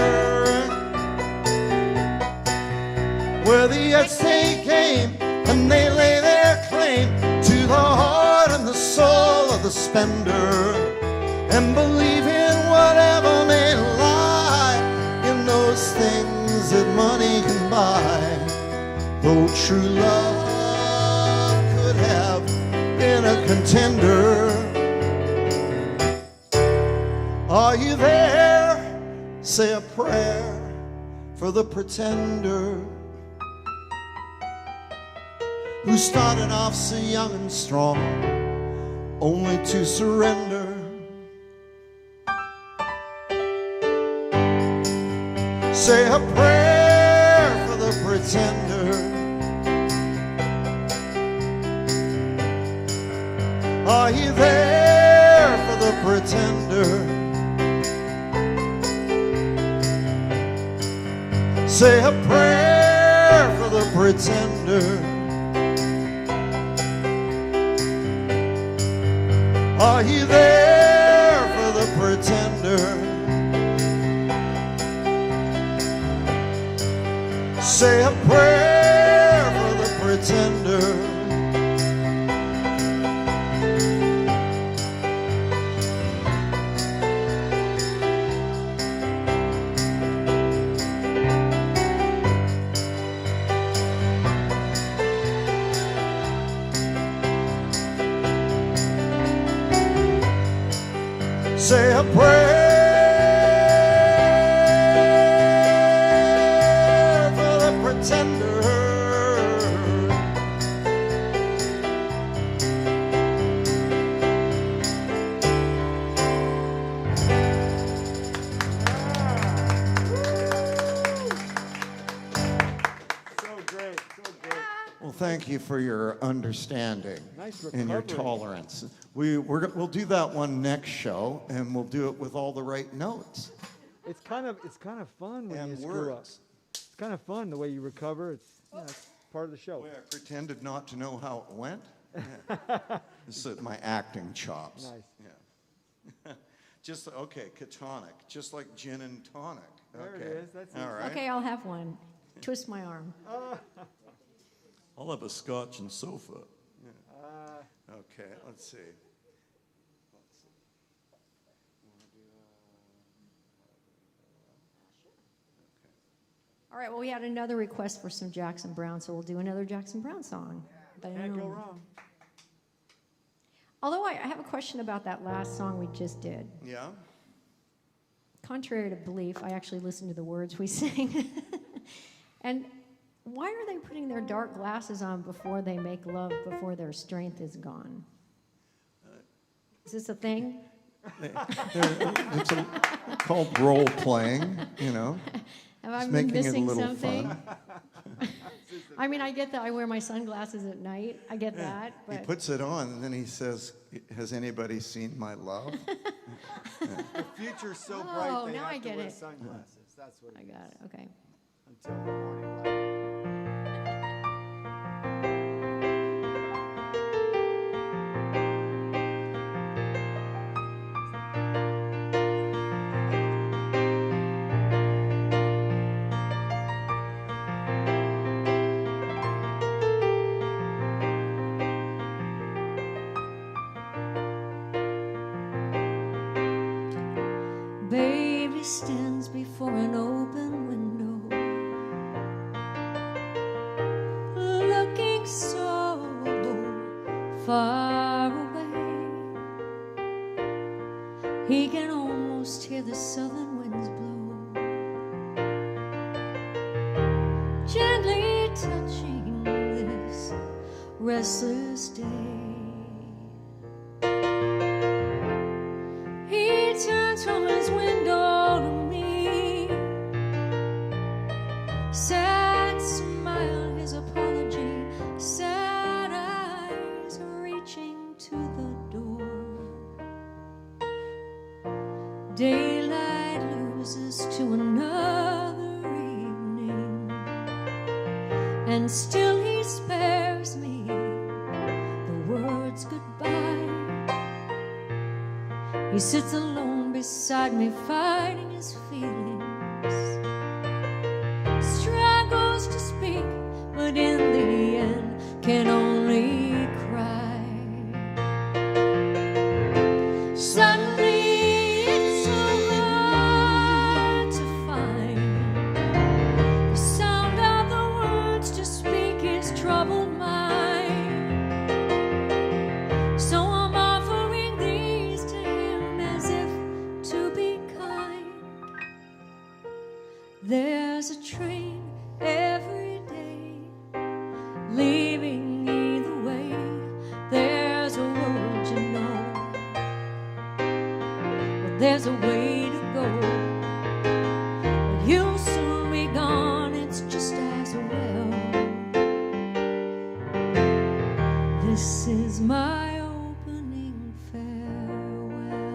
where the ex they came and they lay their claim to the heart and the soul of the spender, and believe in whatever may lie in those things that money can buy. Though true love could have been a contender. Are you there? Say a prayer for the pretender who started off so young and strong, only to surrender. Say a prayer for the pretender. Are you there for the pretender? Say a prayer for the pretender. Are you there for the pretender? Say a prayer for the pretender. Say a prayer for the pretender. So great, so great. Well, thank you for your understanding Nice and your recovery. tolerance. We'll do that one next show, and we'll do it with all the right notes It's kind of fun when you and screw up. words. It's kind of fun the way you recover. It's part of the show. Boy, I pretended not to know how it went. Yeah. This is my acting chops. Nice. Yeah. Just okay, catonic, just like gin and tonic. There it Okay. is, that's all it. right. Okay, I'll have one. Twist my arm. I'll have a scotch and sofa. Okay, let's see. All right, well, we had another request for some Jackson Browne, so we'll do another Jackson Browne song. Can't go Boom. wrong. Although I have a question about that last song we just did. Yeah. Contrary to belief, I actually listened to the words we sang. And Why are they putting their dark glasses on before they make love, before their strength is gone? Is this a thing? It's called role playing, you know. Have I It's been making it a missing little something? fun. I mean, I get that I wear my sunglasses at night. I get that. He But puts it on and then he says, "Has anybody seen my love?" The future's so Oh, bright they now I have to get wear it. sunglasses. That's what I it got is. it. Okay. Until the morning light. Baby stands before an open window, looking so far away. He can almost hear the southern winds blow, gently touching this restless day. He turns from his window to me, sad smile, his apology, sad eyes reaching to the door. Daylight loses to another evening, and still he spares me the words goodbye. He sits alone beside me, fighting his feelings, struggles to speak, but in the end can only cry. Suddenly it's so hard to find the sound of the words to speak his troubled mind. So I'm offering these to him as if to be kind. There's a train every day leaving either way. There's a road you know, but there's a way to go. But you'll soon be gone, it's just as well. This is my opening farewell.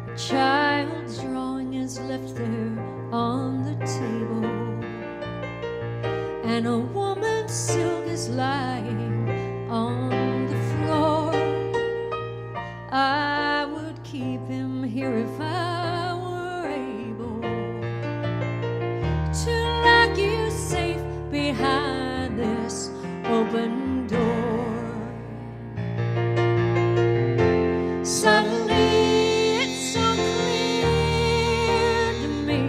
A child's drawing is left there on the table, and a woman's silk is lying on the floor. I would keep him here if I were able to lock you safe behind this open door. Suddenly it's so clear to me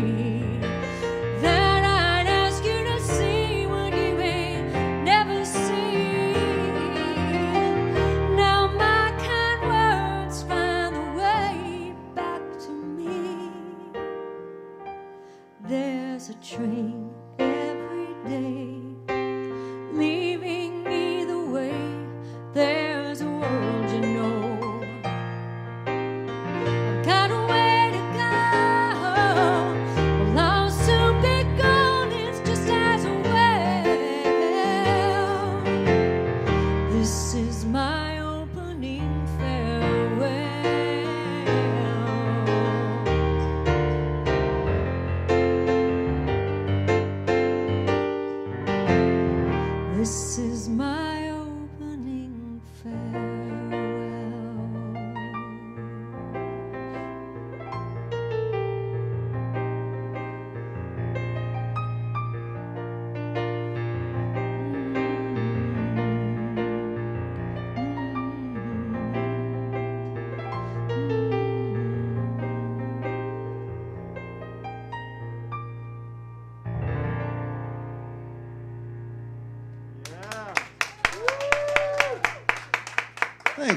that I'd ask you to see what you may never see. Now my kind words find the way back to me. There's a train every day leaving either way. There's a world you know. I've got a way to go. Well, I'll soon be gone. It's just as well. This is my opening farewell.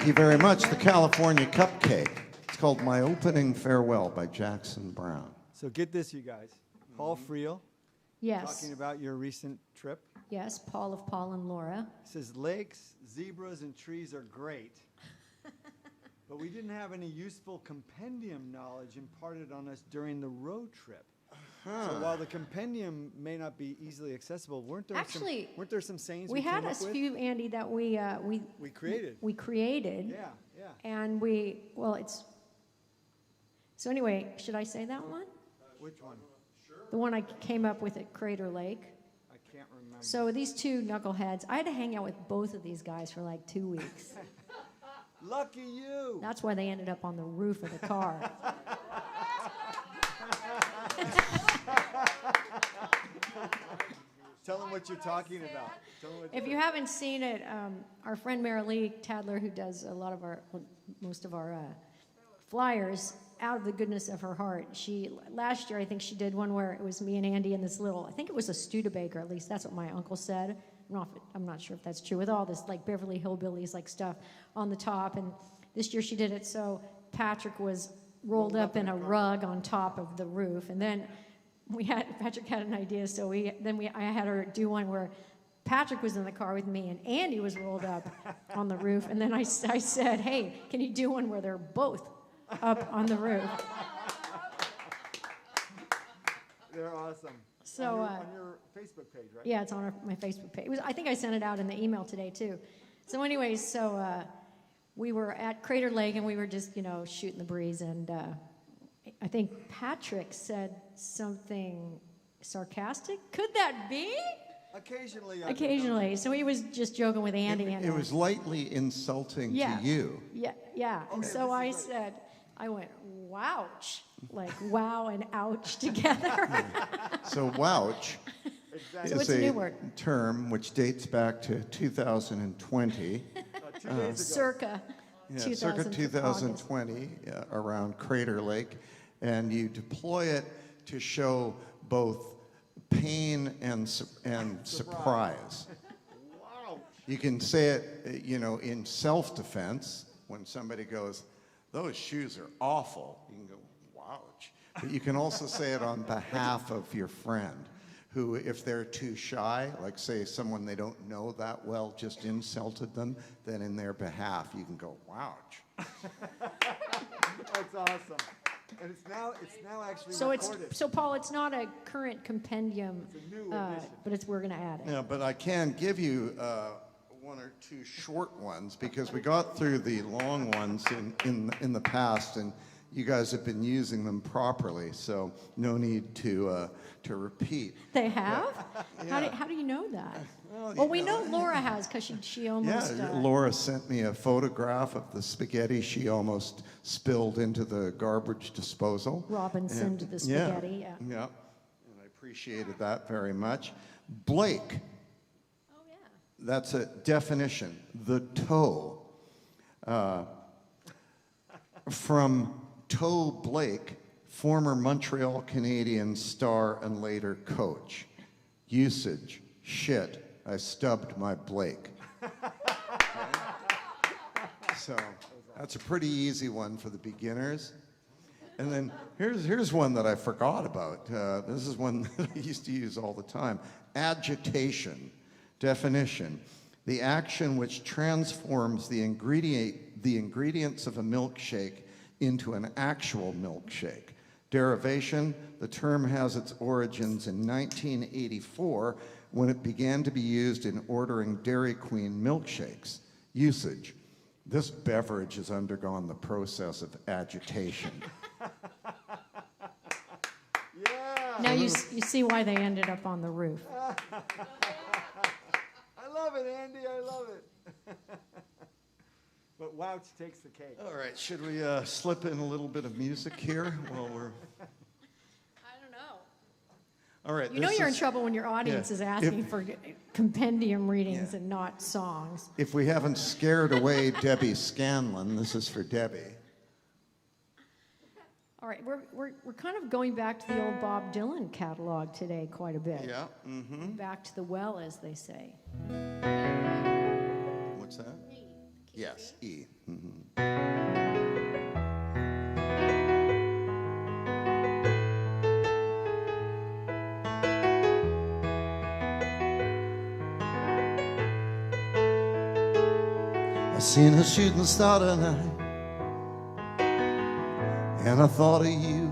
Thank you very much. The California Cupcake. It's called My Opening Farewell by Jackson Brown. So get this, you guys. Paul Friel, Yes. talking about your recent trip. Yes, Paul of Paul and Laura. Says lakes, zebras, and trees are great, but we didn't have any useful compendium knowledge imparted on us during the road trip. So while the compendium may not be easily accessible, weren't there some sayings We had came a up with? few, Andy, that we created. We created. Yeah, yeah. And it's. So anyway, should I say that one? Which one? The one I came up with at Crater Lake. I can't remember. So these two knuckleheads, I had to hang out with both of these guys for like 2 weeks. Lucky you. That's why they ended up on the roof of the car. Tell them what you're talking about. If you haven't seen it, our friend Marilee Tadler, who does most of our flyers, out of the goodness of her heart, last year I think she did one where it was me and Andy and this little, I think it was a Studebaker, at least that's what my uncle said. I'm not sure if that's true, with all this like Beverly Hillbillies like stuff on the top. And this year she did it so Patrick was rolled up in a rug on top of the roof, and then Patrick had an idea, so I had her do one where Patrick was in the car with me and Andy was rolled up on the roof, and then I said, hey, can you do one where they're both up on the roof? They're awesome. So on your Facebook page, right? Yeah, it's on my Facebook page. I think I sent it out in the email today too. So anyways, we were at Crater Lake and we were just shooting the breeze, and I think Patrick said something sarcastic. Could that be? Occasionally. Occasionally. So he was just joking with Andy. It was lightly insulting to you. Yeah. And so I went, wouch. Like wow and ouch together. So wouch So is it's a new word. term which dates back to 2020. 2 days ago. Circa. Circa 2020 around Crater Lake, and you deploy it to show both pain and surprise. Wow. You can say it, in self-defense when somebody goes, "Those shoes are awful." You can go, "Wouch!" But you can also say it on behalf of your friend, who, if they're too shy, like say someone they don't know that well just insulted them, then in their behalf you can go, "Wouch." That's awesome. And it's now actually So recorded. so Paul, it's not a current compendium, It's a new edition. but we're going to add it. Yeah, but I can give you one or two short ones because we got through the long ones in the past, and you guys have been using them properly, so no need to repeat. They have? Yeah. How do you know that? Well, We know Laura has, because she almost... Yeah, Laura sent me a photograph of the spaghetti she almost spilled into the garbage disposal. Robinson to the spaghetti, yeah. Yeah, and I appreciated that very much. Blake. Oh, yeah. That's a definition. The toe. From Toe Blake, former Montreal Canadiens star and later coach. Usage. Shit, I stubbed my Blake. So that's a pretty easy one for the beginners. And then here's one that I forgot about. This is one that I used to use all the time. Agitation. Definition: the action which transforms the ingredients of a milkshake into an actual milkshake. Derivation: the term has its origins in 1984 when it began to be used in ordering Dairy Queen milkshakes. Usage: this beverage has undergone the process of agitation. Yeah. Now you see why they ended up on the roof. I love it, Andy. I love it. But Wouch takes the cake. All right, should we slip in a little bit of music here while we're... I don't know. All right. You know you're in trouble when your audience Yeah. is asking for compendium readings Yeah. and not songs. If we haven't scared away Debbie Scanlon, this is for Debbie. All right, we're kind of going back to the old Bob Dylan catalog today quite a bit. Yeah. Mm-hmm. Back to the well, as they say. What's that? Yes, E. I seen a shooting star tonight, and I thought of you.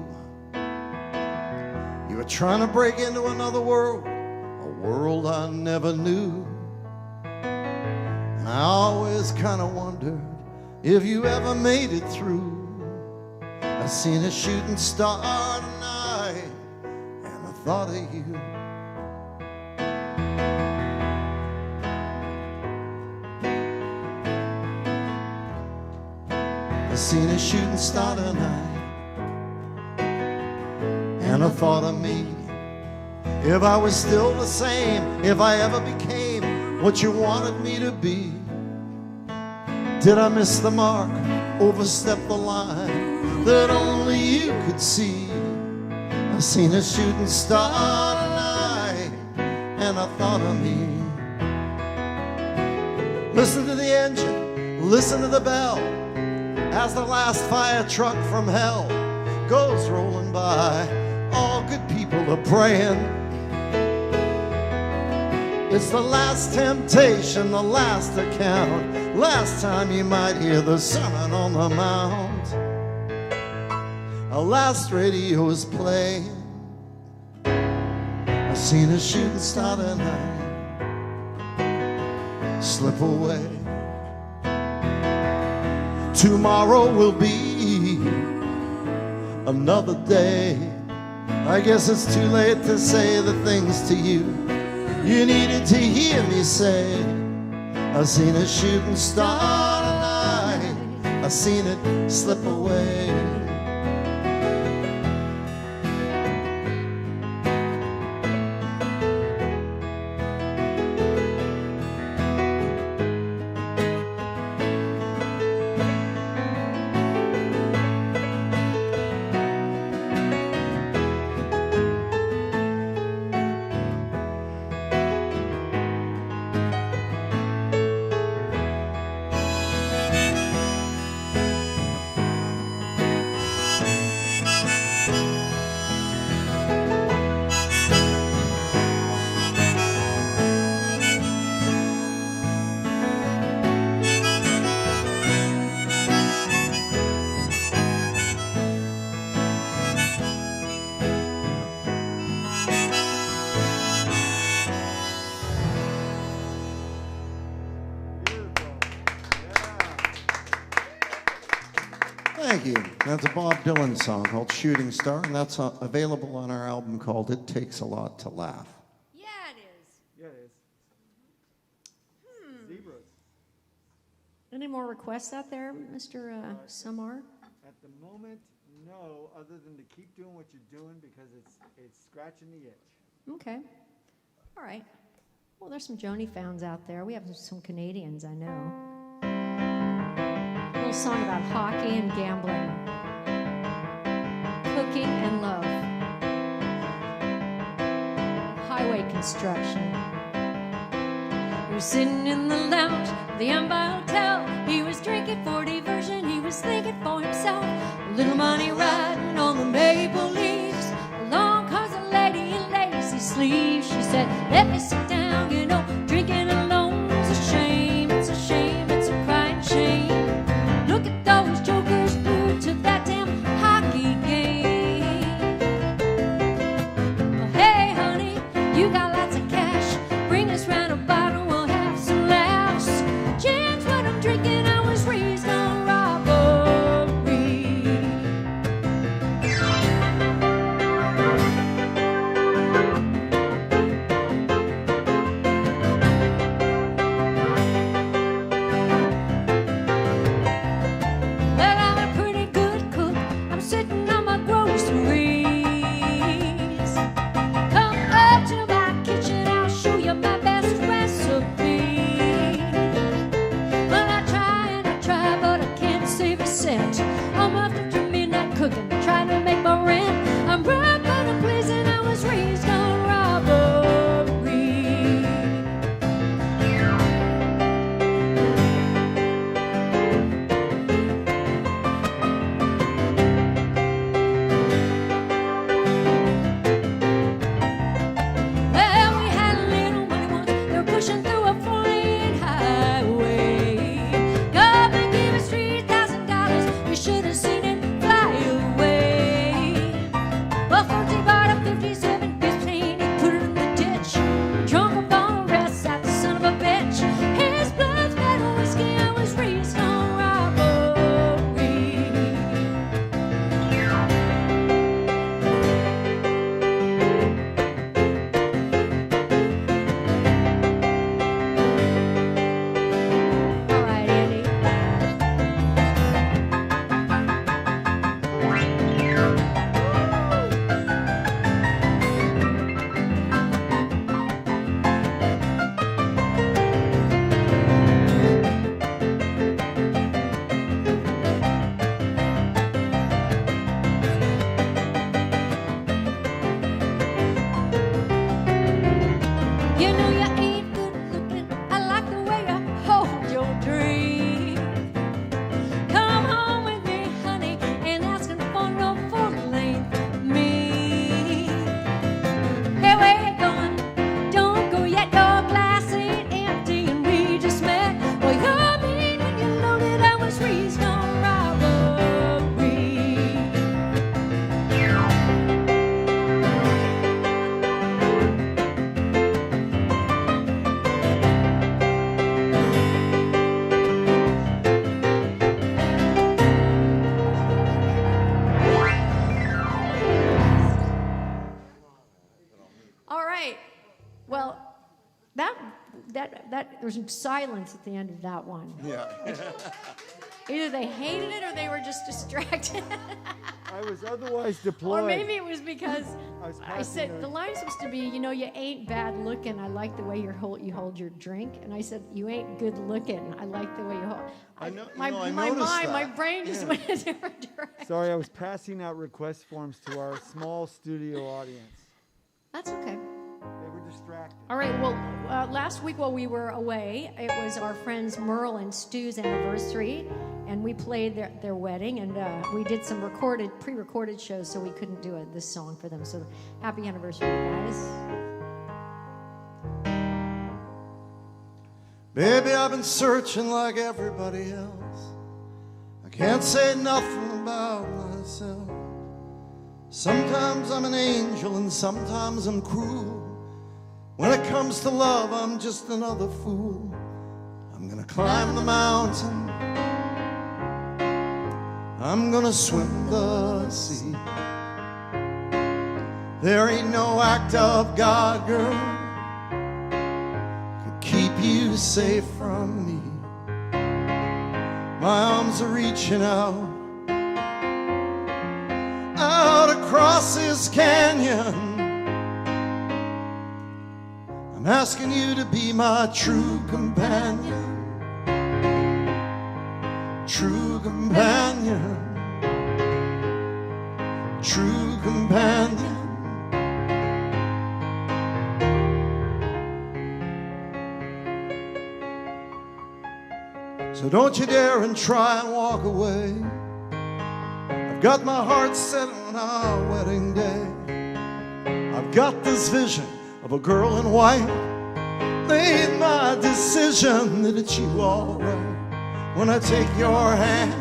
You were trying to break into another world, a world I never knew. And I always kind of wondered if you ever made it through. I seen a shooting star tonight, and I thought of you. I seen a shooting star tonight, and I thought of me. If I was still the same, if I ever became what you wanted me to be. Did I miss the mark, overstep the line that only you could see? I seen a shooting star tonight, and I thought of me. Listen to the engine, listen to the bell, as the last fire truck from hell goes rolling by. All good people are praying. It's the last temptation, the last account, last time you might hear the Sermon on the Mount. Our last radio is playing. I seen a shooting star tonight slip away. Tomorrow will be another day. I guess it's too late to say the things to you you needed to hear me say. I seen a shooting star tonight, I seen it slip away. Thank you. That's a Bob Dylan song called Shooting Star, and that's available on our album called It Takes a Lot to Laugh. Yeah, it is. Yeah, it is. Zebras. Any more requests out there, Mr. Samar? At the moment, no, other than to keep doing what you're doing because it's scratching the itch. Okay. All right. Well, there's some Joni fans out there. We have some Canadians, I know. A little song about hockey and gambling, cooking and love, highway construction. He was sitting in the lounge of the Empire Hotel. He was drinking for diversion. He was thinking for himself. A little money riding on the maple leaves. Along comes a lady in lacy sleeves. She said, "Let me sit down, you know, drinking alone is a shame. It's a shame, it's a crying shame. Look at those jokers glued to that damn hockey game. Oh, hey, honey, you got lots of cash. Bring us round a bottle, we'll have some laughs. Gin's what I'm drinking, I was raised on robbery. was silence at the end of that one. Yeah. Either they hated it or they were just distracted. I was otherwise deployed. Or maybe it was because I passing said, the- the line's supposed to be, you ain't bad looking. I like the way you hold your drink. And I said, you ain't good looking. I like the way you hold. I know- My, I my noticed mind, that. my brain just went a different direction. Sorry, I was passing out request forms to our small studio audience. That's okay. They were distracted. All right, well, last week while we were away, it was our friends Merle and Stu's anniversary, and we played their wedding, and we did some pre-recorded shows, so we couldn't do this song for them. So happy anniversary, guys. Baby, I've been searching like everybody else. I can't say nothing about myself. Sometimes I'm an angel and sometimes I'm cruel. When it comes to love, I'm just another fool. I'm gonna climb the mountain. I'm gonna swim the sea. There ain't no act of God, girl, could keep you safe from me. My arms are reaching out across this canyon. I'm asking you to be my true companion. True companion. True companion. So don't you dare and try and walk away. I've got my heart set on our wedding day. I've got this vision of a girl in white. Made my decision that it's you all right. When I take your hand,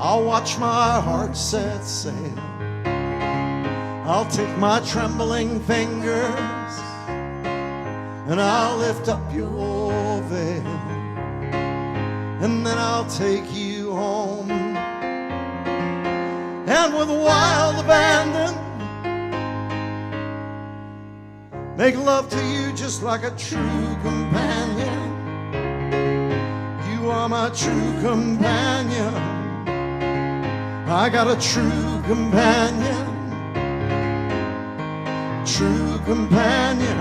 I'll watch my heart set sail. I'll take my trembling fingers and I'll lift up your veil. And then I'll take you home. And with wild abandon, make love to you just like a true companion. You are my true companion. I got a true companion. True companion.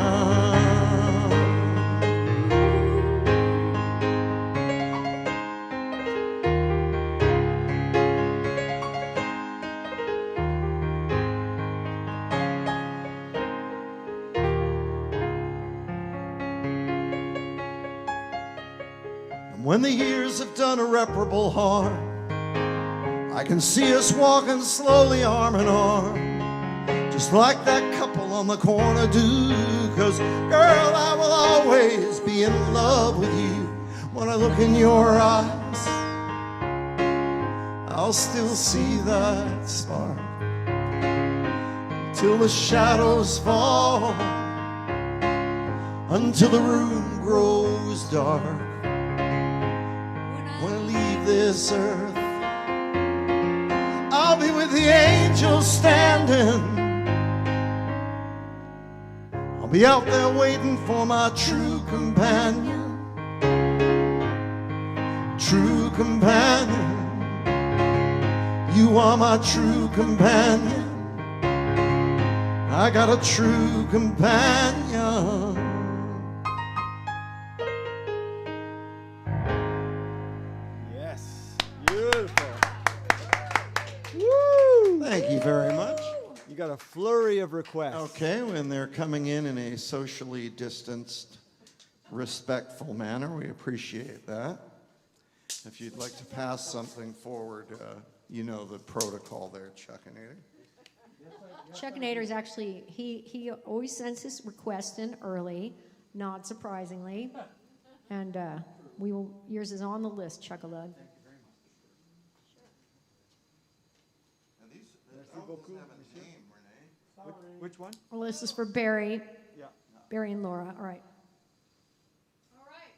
When the years have done irreparable harm, I can see us walking slowly arm in arm, just like that couple on the corner do. 'Cause girl, I will always be in love with you. When I look in your eyes, I'll still see that spark till the shadows fall, until the room grows dark. This earth, I'll be with the angels standing. I'll be out there waiting for my true companion. True companion. You are my true companion. I got a true companion. Thank you very much. You got a flurry of requests. Okay, when they're coming in a socially distanced, respectful manner, we appreciate that. If you'd like to pass something forward, you know the protocol there, Chuckinator. Chuckinator is actually, he always sends his request in early, not surprisingly. And yours is on the list, Chuckalug. Which one? Well, this is for Barry. Yeah. Barry and Laura. All right. All right.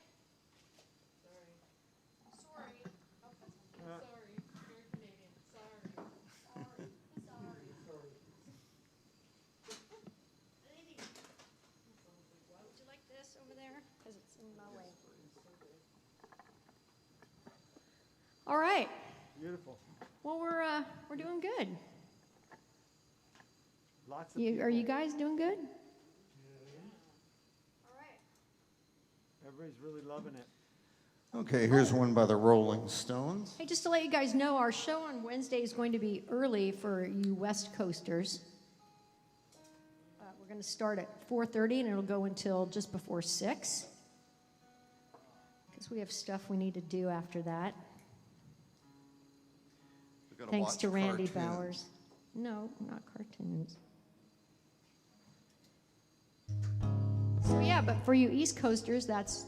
Sorry. Sorry. Very Canadian. Sorry. Would you like this over there? We're doing good. Lots of Are you people. guys doing good? Everybody's really loving it. Okay, here's one by the Rolling Stones. Hey, just to let you guys know, our show on Wednesday is going to be early for you West Coasters. We're going to start at 4:30 and it'll go until just before 6. Because we have stuff we need to do after that. We've gotta Thanks watch to Randy cartoons. Bowers. No, not cartoons. So yeah, but for you East Coasters, that's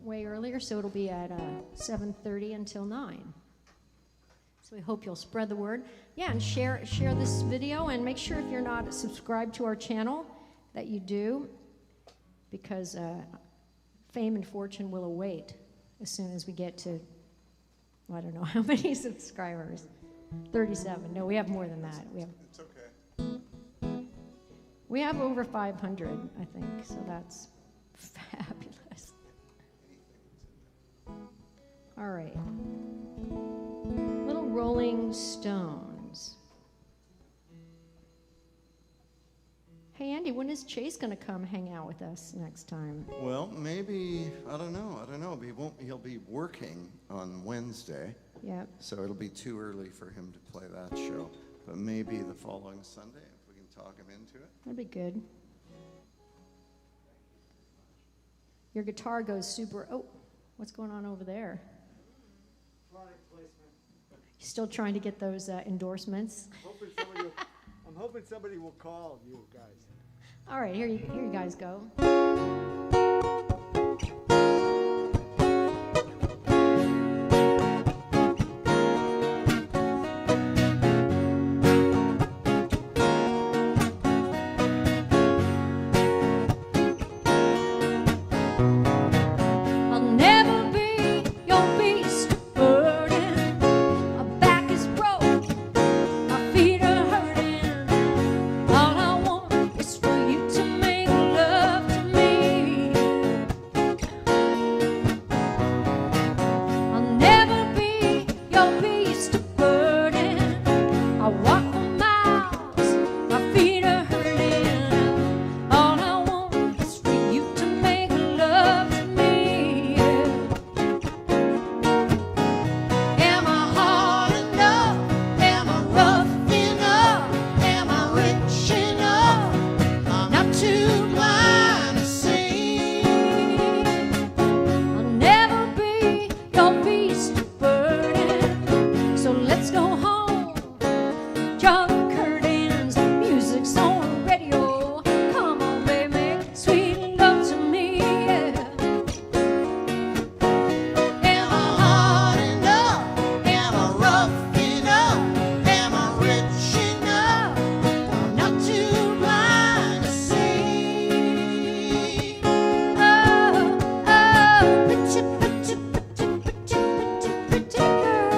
way earlier, so it'll be at 7:30 until 9. So we hope you'll spread the word. Yeah, and share this video, and make sure if you're not subscribed to our channel that you do, because fame and fortune will await as soon as we get to, I don't know how many subscribers. 37. No, we have more than that. It's okay. We have over 500, I think, so that's fabulous. All right. Little Rolling Stones. Hey, Andy, when is Chase going to come hang out with us next time? Well, maybe, I don't know. He'll be working on Wednesday, Yep. so it'll be too early for him to play that show. But maybe the following Sunday, if we can talk him into it. That'd be good. Your guitar goes super. Oh, what's going on over there? Product placement. You still trying to get those endorsements? I'm hoping somebody will call you guys. All right, here you guys go. I'll never be your beast of burden. My back is broke, my feet are hurting. All I want is for you to make love to me. I'll never be your beast of burden. I walk for miles, my feet are hurting. All I want is for you to make love to me. Am I hard enough? Am I rough enough? Am I rich enough? I'm not too blind to see. I'll never be your beast of burden. So let's go home, draw the curtains. Music's on the radio. Come on, baby, sweet love to me. Am I hard enough? Am I rough enough? Am I rich enough? I'm not too blind to see. Oh, oh, pretty, pretty, pretty, pretty, pretty, pretty girl.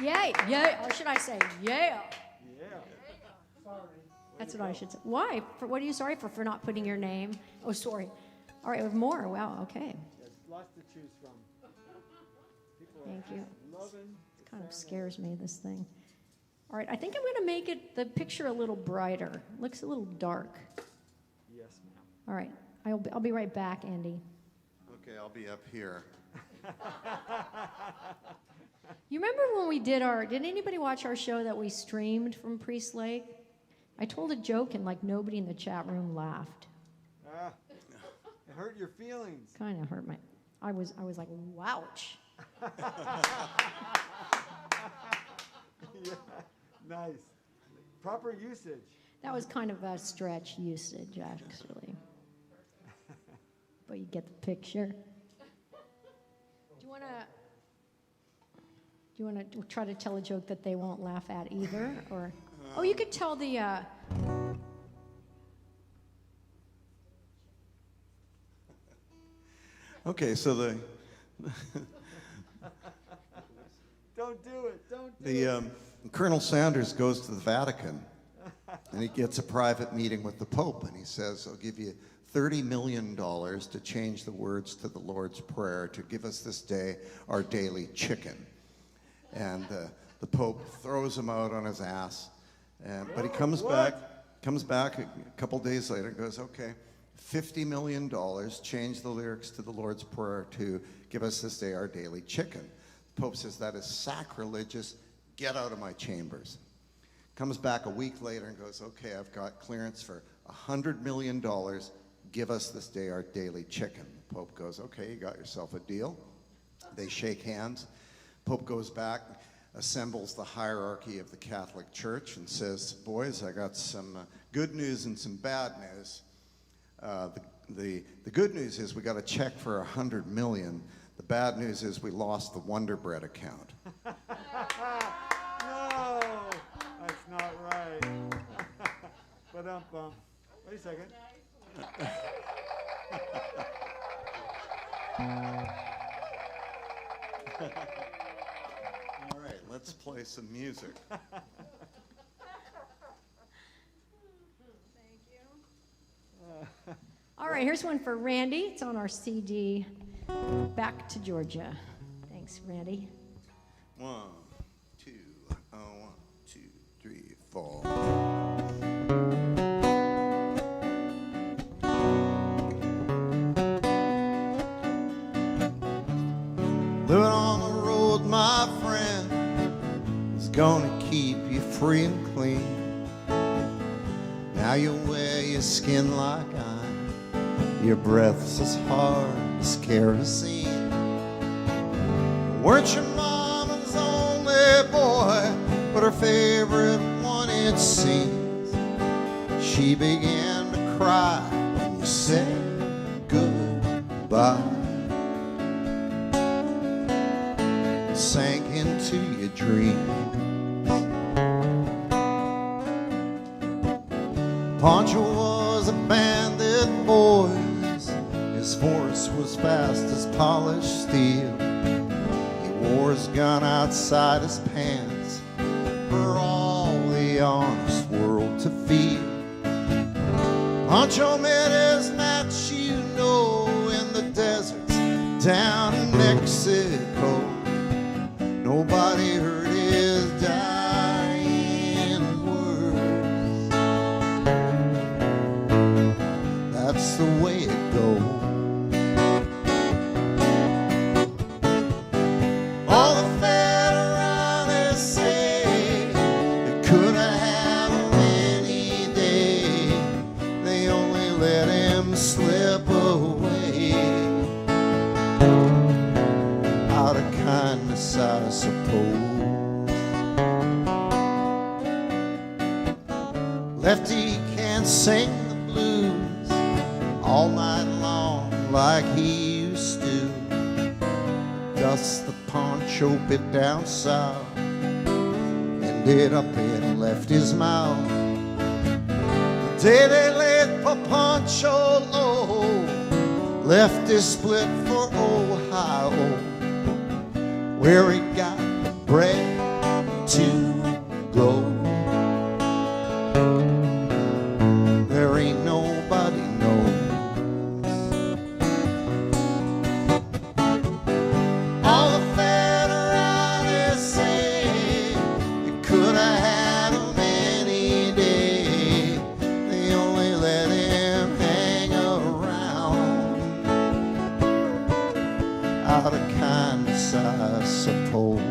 Yay, yay, or should I say, yeah? Yeah. Sorry. That's what I should say. Why? What are you sorry for? For not putting your name? Oh, sorry. All right, we have more. Wow, okay. There's lots to choose from. People are Thank you. loving It kind of scares me, this thing. All right, I think I'm going to make the picture a little brighter. Looks a little dark. Yes, ma'am. All right, I'll be right back, Andy. Okay, I'll be up here. You remember when we did anybody watch our show that we streamed from Priest Lake? I told a joke and like nobody in the chat room laughed. It hurt your feelings. Kind of hurt I was like, wouch. Yeah, nice. Proper usage. That was kind of a stretch usage, actually. But you get the picture. Do you want to try to tell a joke that they won't laugh at either? Or, oh, you could tell the... Okay, so Don't do it. Don't do it. Colonel Sanders goes to the Vatican, and he gets a private meeting with the Pope, and he says, I'll give you $30 million to change the words to the Lord's Prayer to give us this day our daily chicken. And the Pope throws him out on his ass, but he comes back a couple days later and goes, okay, $50 million, change the lyrics to the Lord's Prayer to give us this day our daily chicken. The Pope says, that is sacrilegious, get out of my chambers. Comes back a week later and goes, okay, I've got clearance for $100 million, give us this day our daily chicken. The Pope goes, okay, you got yourself a deal. They shake hands. Pope goes back, assembles the hierarchy of the Catholic Church and says, boys, I got some good news and some bad news. The good news is we got a check for $100 million. The bad news is we lost the Wonder Bread account. No, that's not right. Ba-dum-bum. Wait a second. All right, let's play some music. All right, here's one for Randy. It's on our CD, Back to Georgia. Thanks, Randy. 1, 2, 1, 2, 3, 4. Living on the road, my friend, is gonna keep you free and clean. Now you wear your skin like iron, your breath's as hard as kerosene. Weren't your mama's only boy, but her favorite one it seems. She began to cry when you said goodbye. Sank into your dreams. Pancho was a bandit, boys. His horse was fast as polished steel. He wore his gun outside his pants for all the honest world to feel. Pancho met his match, you know, in the deserts down in Mexico. Nobody heard his dying words. That's the way it goes. All the federales say it could have happened any day. They only let him slip away. Out of kindness, I suppose. Lefty can't sing the blues all night long like he used to. Dust the poncho bit down south, ended up in Lefty's mouth. The day they laid Poncho low, Lefty split for Ohio, where he got bread to go. There ain't nobody knows. All the federalists say you could have had him any day. They only let him hang around out of kindness, I suppose.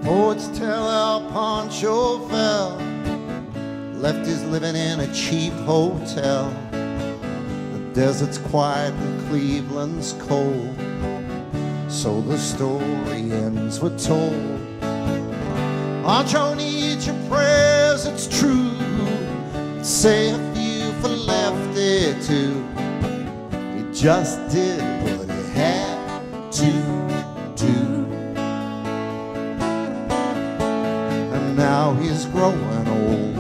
Poets tell how Pancho fell, left his living in a cheap hotel. The desert's quiet and Cleveland's cold, so the story ends, we're told. Pancho needs your prayers, it's true. Say a few for Lefty too. He just did what he had to do. Now he's growing old.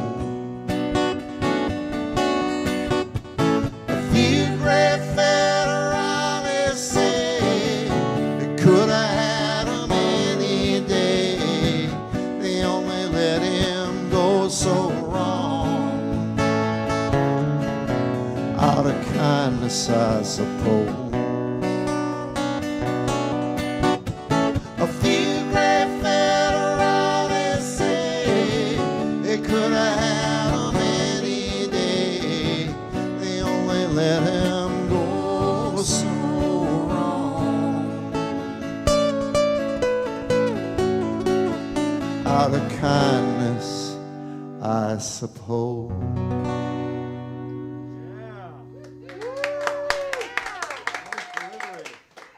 A few great federalists say they could have had him any day. They only let him go so wrong out of kindness, I suppose. A few great federalists say they could have had him any day. They only let him go so wrong out of kindness, I suppose.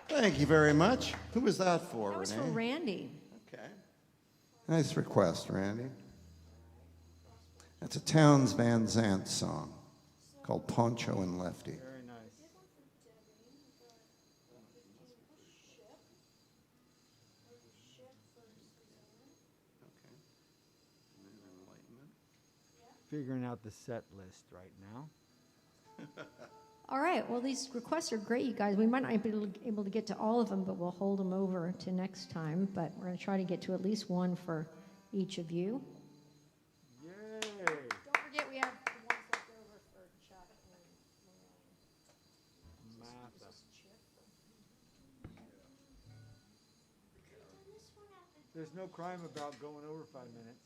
Thank you very much. Who was that for, That was Renee? for Randy. Okay. Nice request, Randy. That's a Townes Van Zandt song called Poncho and Lefty. Very nice. Figuring out the set list right now. All right, well, these requests are great, you guys. We might not be able to get to all of them, but we'll hold them over to next time. But we're going to try to get to at least one for each of you. Yay! Don't forget we have the ones left over for Chuck and Martha. There's no crime about going over 5 minutes.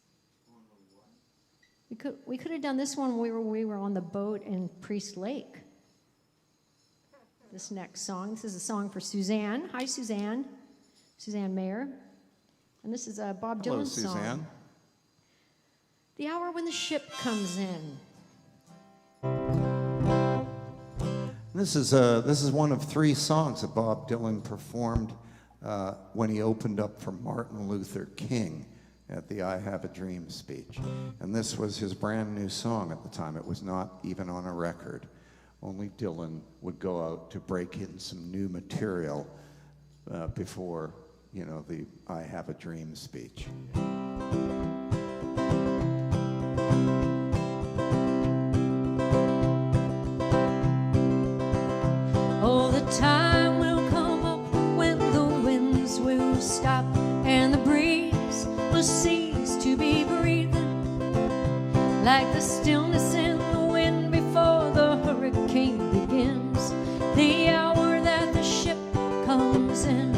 We could have done this one when we were on the boat in Priest Lake. This next song. This is a song for Suzanne. Hi, Suzanne. Suzanne Mayer. And this is a Bob Hello, Dylan song. Suzanne. The Hour When the Ship Comes In. This is one of 3 songs that Bob Dylan performed when he opened up for Martin Luther King at the I Have a Dream speech. And this was his brand new song at the time. It was not even on a record. Only Dylan would go out to break in some new material before, you know, the I Have a Dream speech. Oh, the time will come up when the winds will stop and the breeze will cease to be breathing, like the stillness in the wind before the hurricane begins. The hour that the ship comes in,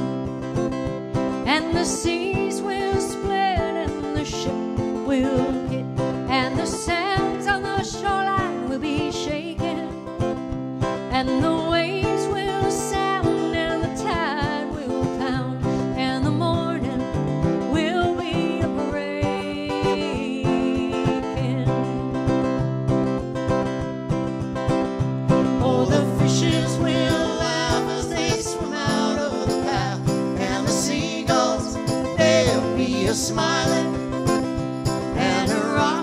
and the seas will split and the ship will hit, and the sands on the shoreline will be shaken, and the waves will sound and the tide will pound, and the morning will be a breaking.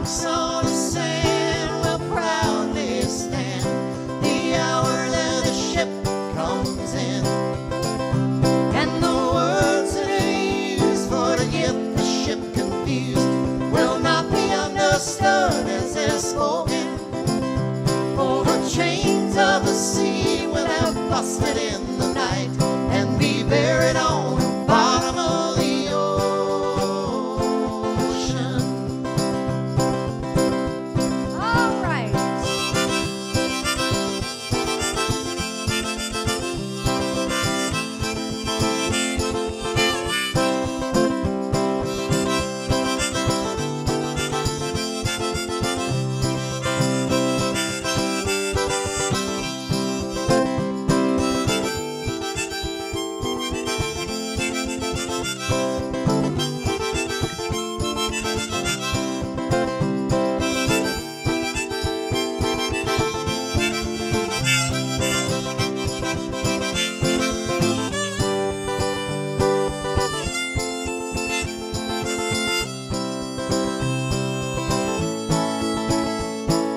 marks on the sand will proudly stand the hour that the ship comes in. And the words that are used for to get the ship confused will not be understood as they're spoken. For the chains of the sea will have busted in the night and be buried on the bottom of the ocean. All right.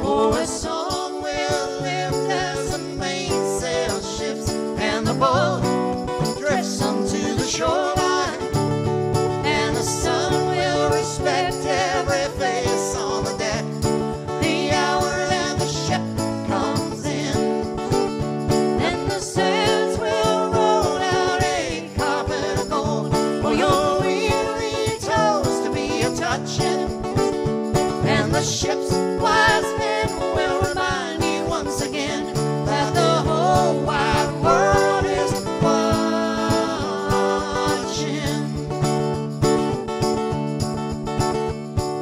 Oh, a song will lift as the mainsail shifts and the boat drifts onto the shoreline, and the sun will respect every face on the deck the hour that the ship comes in. And the sails will roll out a carpet of gold for your weary toes to be a-touching. And the ship's wise men will remind you once again that the whole wide world is watching.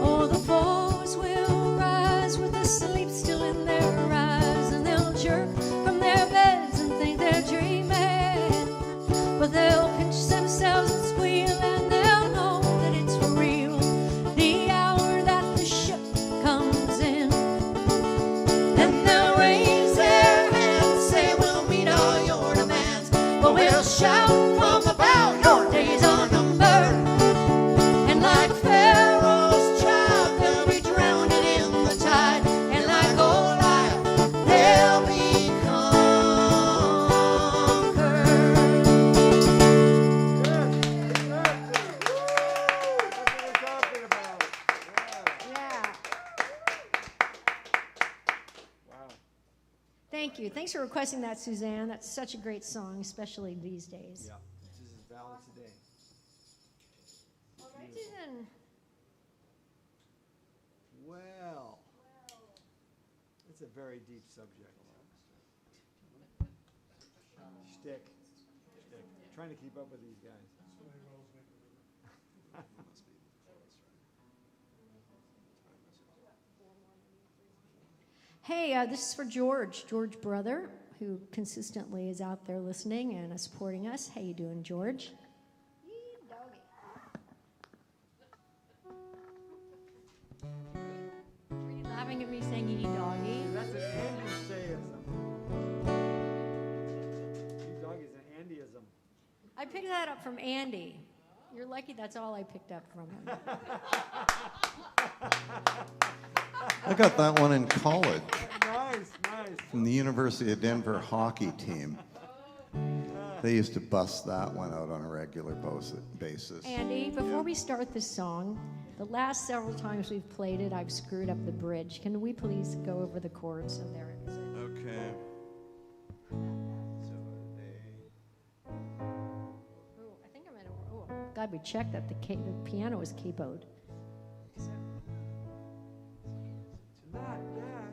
Oh, the foes will rise with the sleep still in their eyes, and they'll jerk from their beds and think they're dreaming. But they'll pinch themselves and squeal, and they'll know that it's for real the hour that the ship comes in. And they'll raise their hands, say we'll meet all your demands, but we'll shout from the bow, your days are numbered. And like Pharaoh's child, they'll be drowned in the tide, and like old life, they'll be conquered. Yeah. Thank you. Thanks for requesting that, Suzanne. That's such a great song, especially these days. Yeah, this is valid today. All right, Susan. Well, it's a very deep subject. Shtick. Trying to keep up with these guys. Hey, this is for George Brother, who consistently is out there listening and supporting us. How you doing, George? Are you laughing at me saying "yee doggy"? That's an Andy-sayism. You dog is an Andyism. I picked that up from Andy. You're lucky that's all I picked up from him. I got that one in college Nice. from the University of Denver hockey team. They used to bust that one out on a regular basis. Andy, before we start this song, the last several times we've played it, I've screwed up the bridge. Can we please go over the chords? So there it is. Okay. Oh, I think I'm in a. Oh, glad we checked that the piano was capoed. Not that.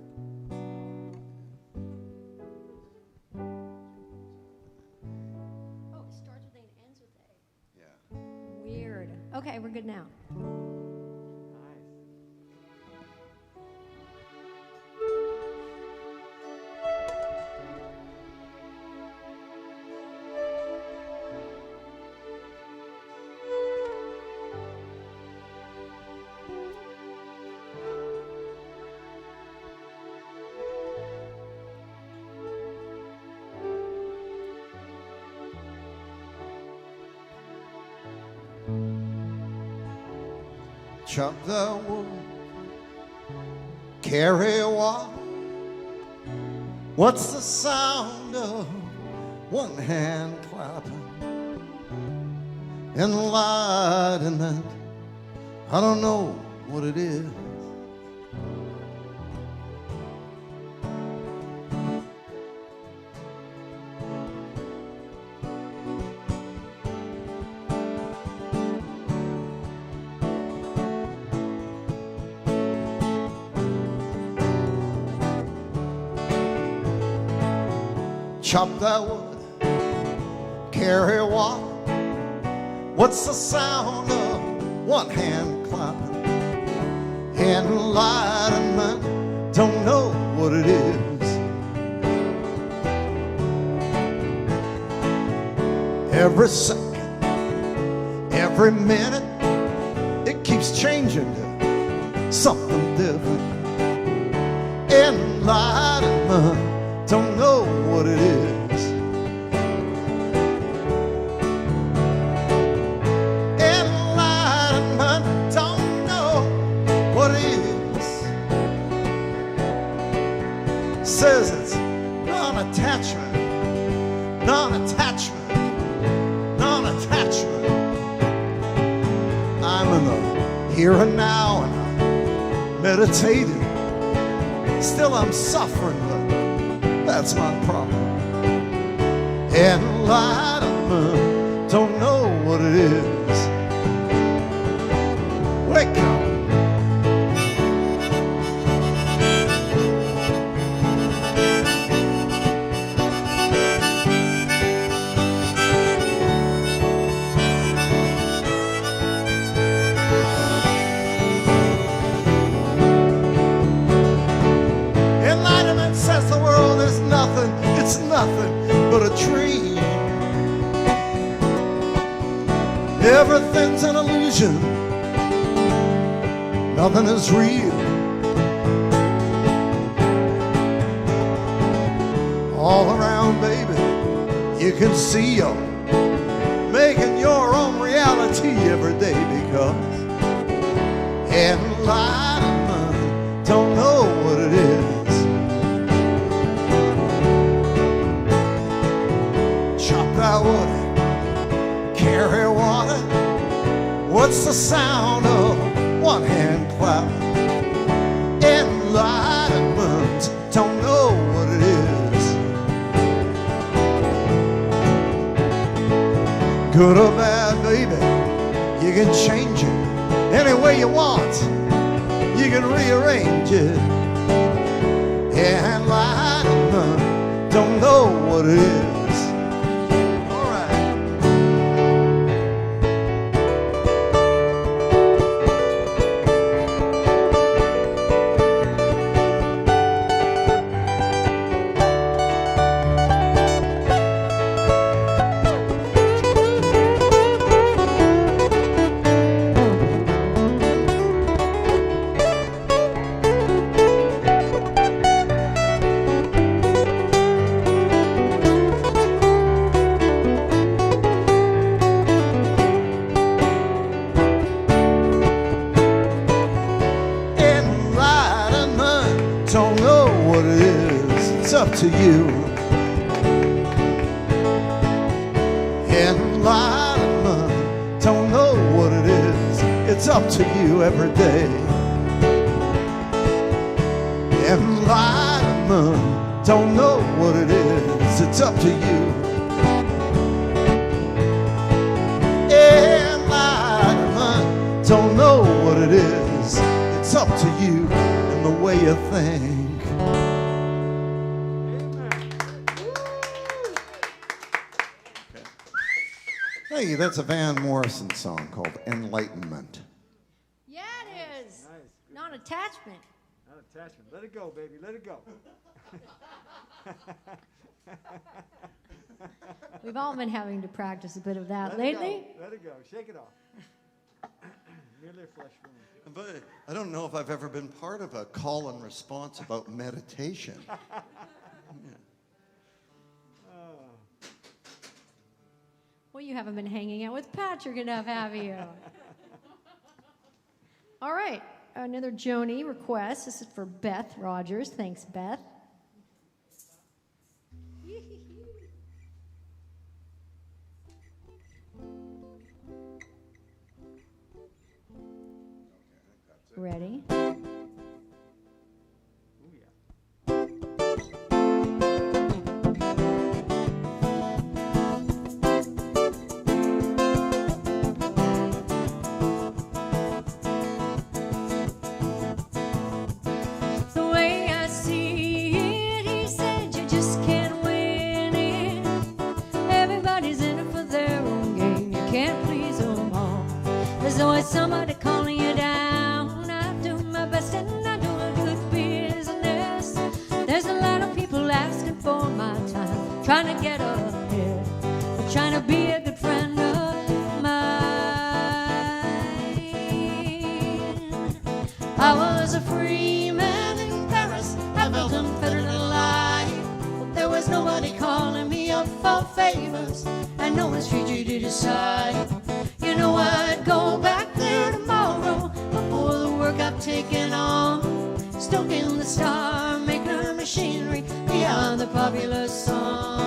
Oh, it starts with A and ends with A. Yeah. Weird. Okay, we're good now. Chop the wood, carry water. What's the sound of one hand clapping and light in that? I don't know what it is. Chop that wood, carry water. What's the sound of one hand clapping? Enlightenment, don't know what it is. Every second, every minute, it keeps changing to something different. Enlightenment, don't know what it is. Enlightenment, don't know what it is. Says it's non-attachment, non-attachment, non-attachment. I'm in the here and now and I'm meditating. Still I'm suffering, but that's my problem. Enlightenment, don't know what it is. Wake up. Enlightenment says the world is nothing, it's nothing but a dream. Everything's an illusion, nothing is real. All around, baby, you can see you making your own reality every day, because enlightenment don't know what it is. I would carry water. What's the sound of one hand clap? Enlightenment, don't know what it is. Good or bad, baby, you can change it any way you want. You can rearrange it. Enlightenment, don't know what it is. To you, enlightenment, don't know what it is. It's up to you every day. Enlightenment, don't know what it is. It's up to you. Enlightenment, don't know what it is. It's up to you and the way you think. Hey, that's a Van Morrison song called Enlightenment. Yeah, it is. Nice. Non-attachment. Not attachment. Let it go, baby. Let it go. We've all been having to practice a bit of that Let it lately. go. Let it go. Shake it off. Merely a flesh wound. But I don't know if I've ever been part of a call and response about meditation. Well, you haven't been hanging out with Patrick enough, have you? All right. another Joni request. This is for Beth Rogers. Thanks, Beth. Ready? The way I see it, he said you just can't win it. Everybody's in it for their own game. You can't please them all. There's always somebody calling you down. I do my best and I do a good business. There's a lot of people asking for my time, trying to get ahead, but trying to be a good friend of mine. I was a free man in Paris. I felt unfettered and alive, but there was nobody calling me up for favors, and no one's for you to decide. You know I'd go back there tomorrow before the work I've taken on, stoking the star maker machinery beyond the popular song.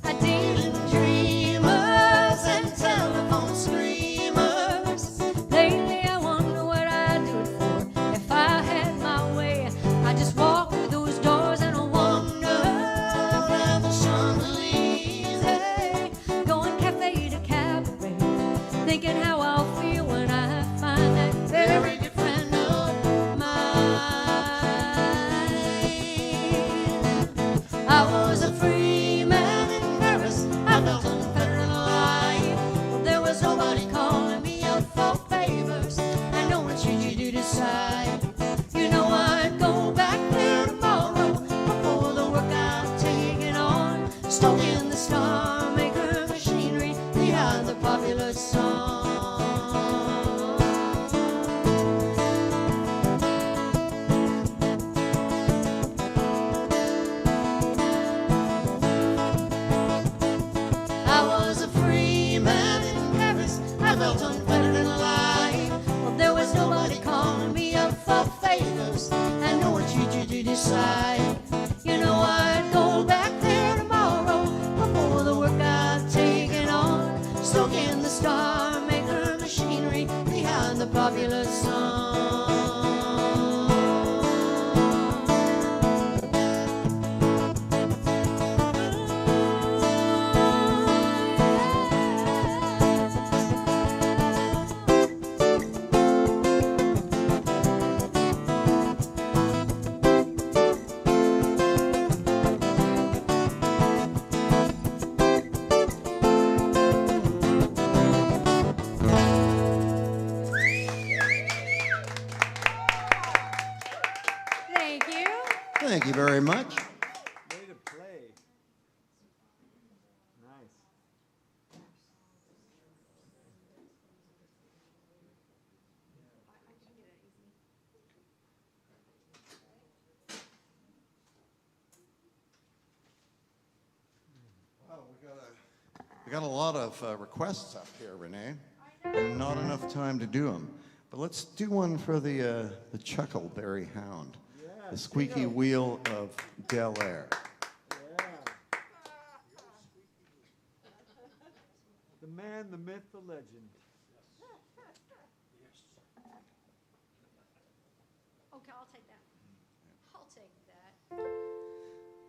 I deal in dreamers and telephone screamers. Lately I wonder what I'd do it for if I had my way. I just walk through those doors and I wonder around the Champs-Elysees, going cafe to cabaret, thinking how I'll feel when I find that very good friend of mine. I was a free man in Paris. I felt unfettered and alive. There was nobody calling me up for favors, and no one should you to decide. You know I'd go back there tomorrow before the work I've taken on, stoking the star maker machinery behind the popular song. I was a free man in Paris. I felt unfettered and alive. Well, there was nobody calling me up for favors, and no one should you to decide. You know I'd go back there tomorrow before the work I've taken on, stoking the star maker machinery behind the popular song. Thank you. Thank you very much. Way to play. Nice. Well, we got a lot of requests up here, Renee, and not enough time to do them. But let's do one for the Chuckleberry Hound, the squeaky wheel of Del Air. Yeah. The man, the myth, the legend. Okay, I'll take that. I'll take that.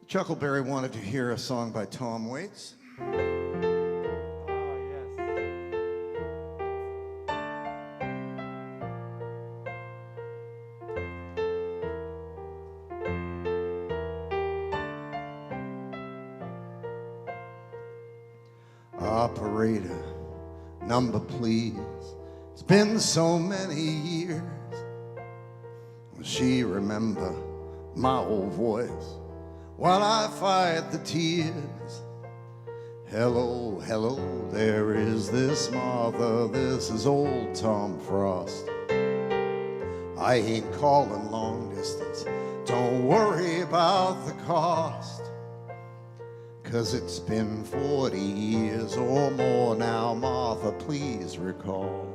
Chuckleberry wanted to hear a song by Tom Waits. Oh, yes. Operator, number please. It's been so many years. Will she remember my old voice? while I fight the tears. Hello, hello, there is this Martha, this is old Tom Frost. I ain't calling long distance, don't worry about the cost. 'Cause it's been 40 years or more now, Martha, please recall.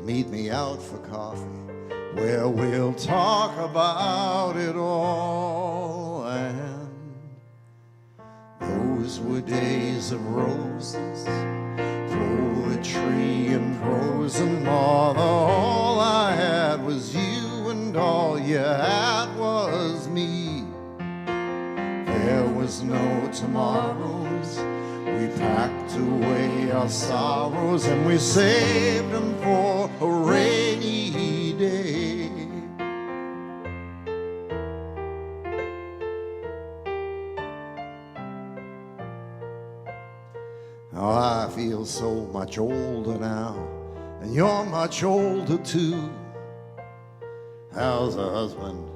Meet me out for coffee, where we'll talk about it all. And those were days of roses, poetry and prose and more. All I had was you and all you had was me. There was no tomorrows, we packed away our sorrows and we saved them for a rainy day. Oh, I feel so much older now, and you're much older too. How's the husband?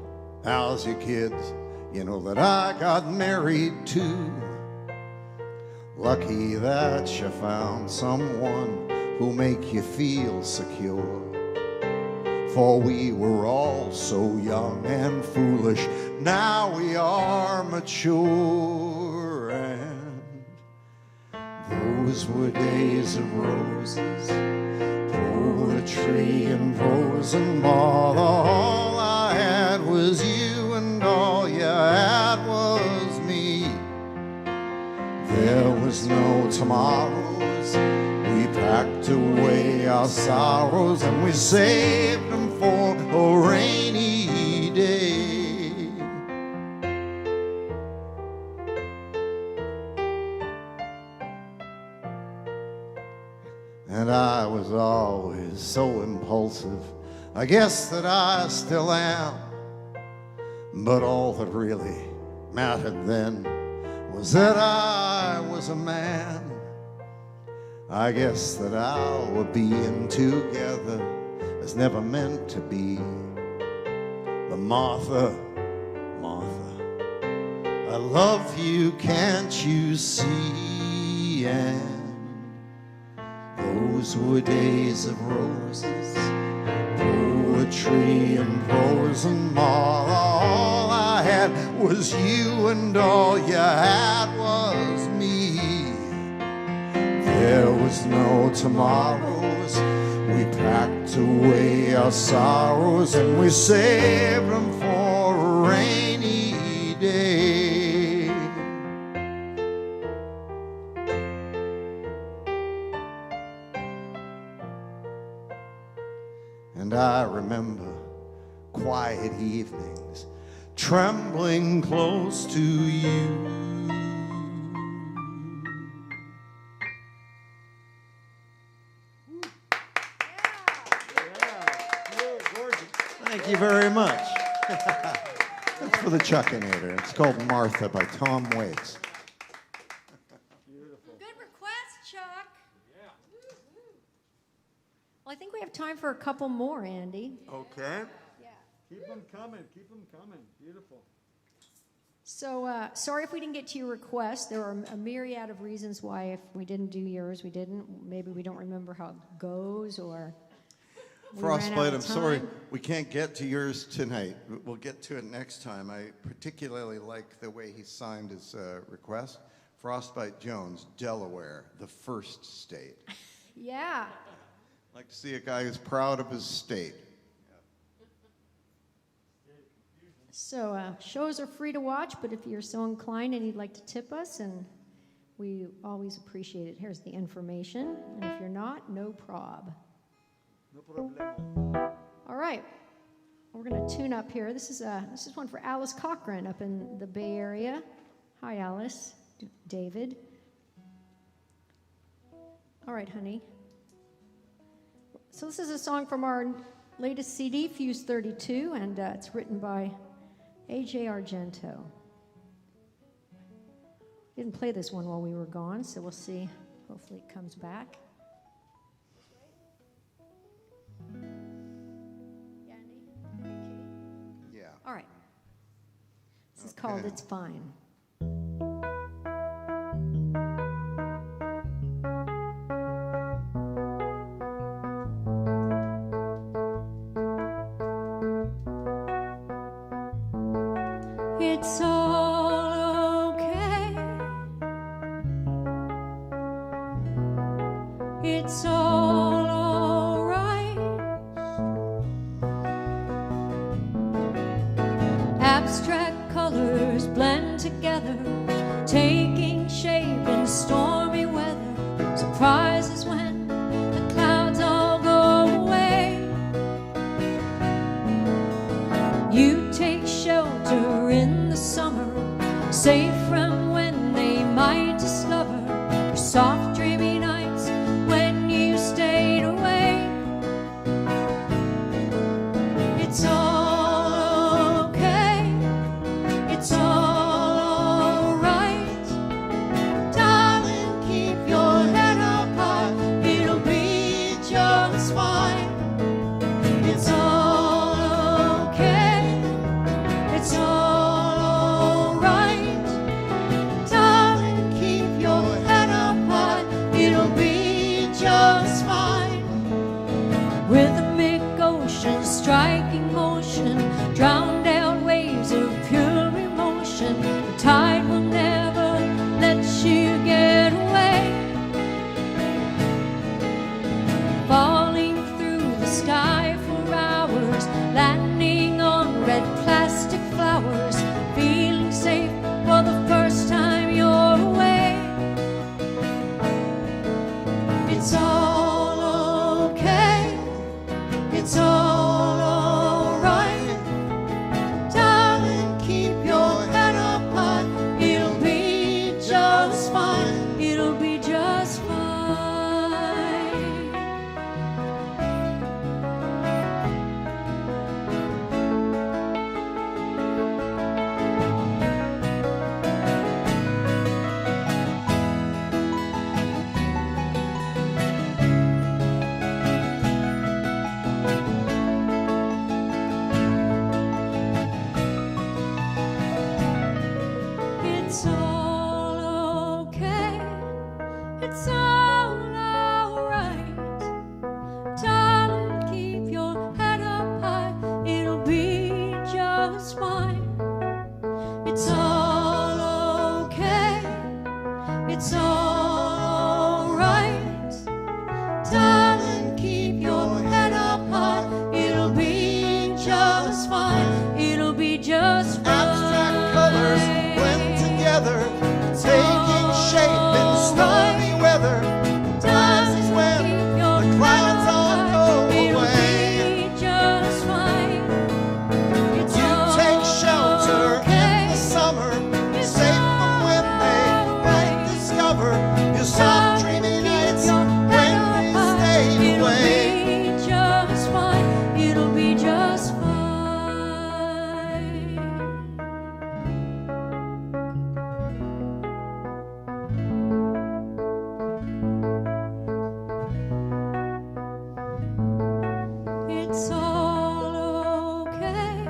How's your kids? You know that I got married too. Lucky that you found someone who'll make you feel secure. For we were all so young and foolish, now we are mature. And those were days of roses, poetry and prose and more. All I had was you and all you had was me. There was no tomorrows, we packed away our sorrows and we saved them for a rainy day. And I was always so impulsive, I guess that I still am. But all that really mattered then was that I was a man. I guess that our being together is never meant to be. But Martha, Martha, I love you, can't you see? And those were days of roses, poetry and prose and more. All I had was you and all you had was me. There was no tomorrows, we packed away our sorrows and we saved them for a rainy day. And I remember quiet evenings, trembling close to you. Thank you very much. That's for the Chuckinator. It's called Martha by Tom Waits. Good request, Chuck. Well, I think we have time for a couple more, Andy. Okay. Keep them coming. Beautiful. So sorry if we didn't get to your request. There are a myriad of reasons why if we didn't do yours, we didn't. Maybe we don't remember how it goes or we ran out Frostbite, of I'm sorry, time. we can't get to yours tonight. We'll get to it next time. I particularly like the way he signed his request. Frostbite Jones, Delaware, the first state. Yeah. Like to see a guy who's proud of his state. So shows are free to watch, but if you're so inclined and you'd like to tip us, and we always appreciate it. Here's the information, and if you're not, no prob. No problema. All right, we're going to tune up here. This is one for Alice Cochran up in the Bay Area. Hi, Alice. David. All right, honey. So this is a song from our latest CD, Fuse 32, and it's written by A.J. Argento. Didn't play this one while we were gone, so we'll see. Hopefully it comes back. Yeah, Andy? Yeah. All right. This is Okay. called called It's Fine. It's all okay. It's all alright. Abstract colors blend together, taking shape in stormy weather. Surprises when the clouds all go away. You take shelter in the summer, safe from when they might discover your soft dreamy nights when you stayed away. It's all okay, it's all right. Darling, keep your head up high, it'll be just fine. It's all okay, it's all right. Darling, keep your head up high, it'll be just fine. Rhythmic ocean, striking motion, drowned out waves of pure emotion. The tide will never let you get away. Falling through the sky for hours, landing on red plastic flowers, feeling safe for the first time you're away. It's all okay, it's all alright. Darling, keep your head up high, it'll be just fine, it'll be just fine. It's all okay, it's all alright. Darling, keep your head up high, it'll be just fine. It's all okay, it's all right. Darling, keep your head up high, it'll be just fine, it'll be just fine. Abstract colors blend together, taking shape in stormy weather. Times is when the clouds all go away. Just fine. It's You take shelter in the summer, safe from when they might discover your soft dreamy nights when we stay away. It'll be just fine. It'll be just fine. It's all okay.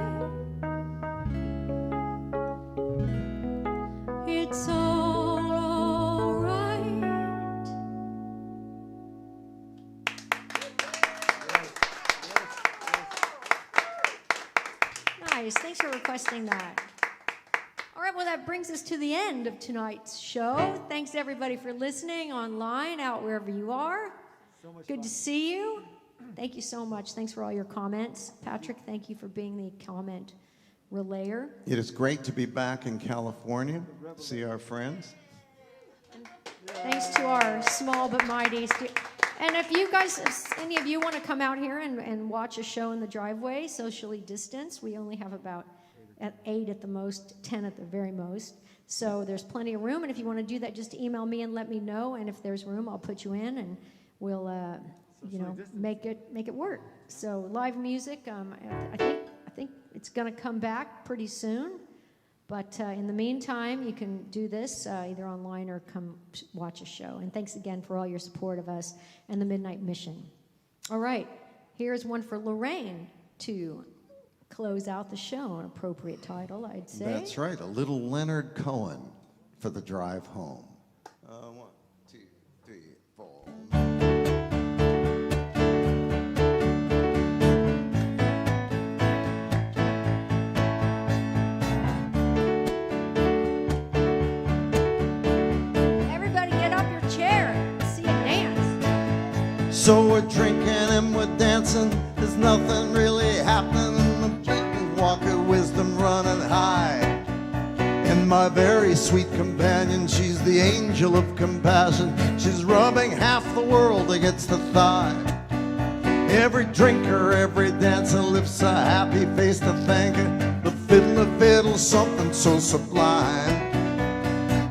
It's all alright. Nice. Thanks for requesting that. All right, well, that brings us to the end of tonight's show. Thanks, everybody, for listening online, out wherever you are. Good to see you. Thank you so much. Thanks for all your comments. Patrick, thank you for being the comment relayer. It is great to be back in California, see our friends. Thanks to our small but mighty. And if you guys, if any of you want to come out here and watch a show in the driveway, socially distanced, we only have about 8 at the most, 10 at the very most. So there's plenty of room. And if you want to do that, just email me and let me know. And if there's room, I'll put you in and we'll, make it work. So live music, I think it's going to come back pretty soon. But in the meantime, you can do this either online or come watch a show. And thanks again for all your support of us and the Midnight Mission. All right, here's one for Lorraine to close out the show, an appropriate title, I'd say. That's right, a little Leonard Cohen for the drive home. 1, 2, 3, 4. Everybody get up your chair and see a dance. So we're drinking and we're dancing. There's nothing really happening. The blatant walk of wisdom running high. And my very sweet companion, she's the angel of compassion. She's rubbing half the world against the thigh. Every drinker, every dancer lifts a happy face to thank her. The fiddler fiddles something so sublime.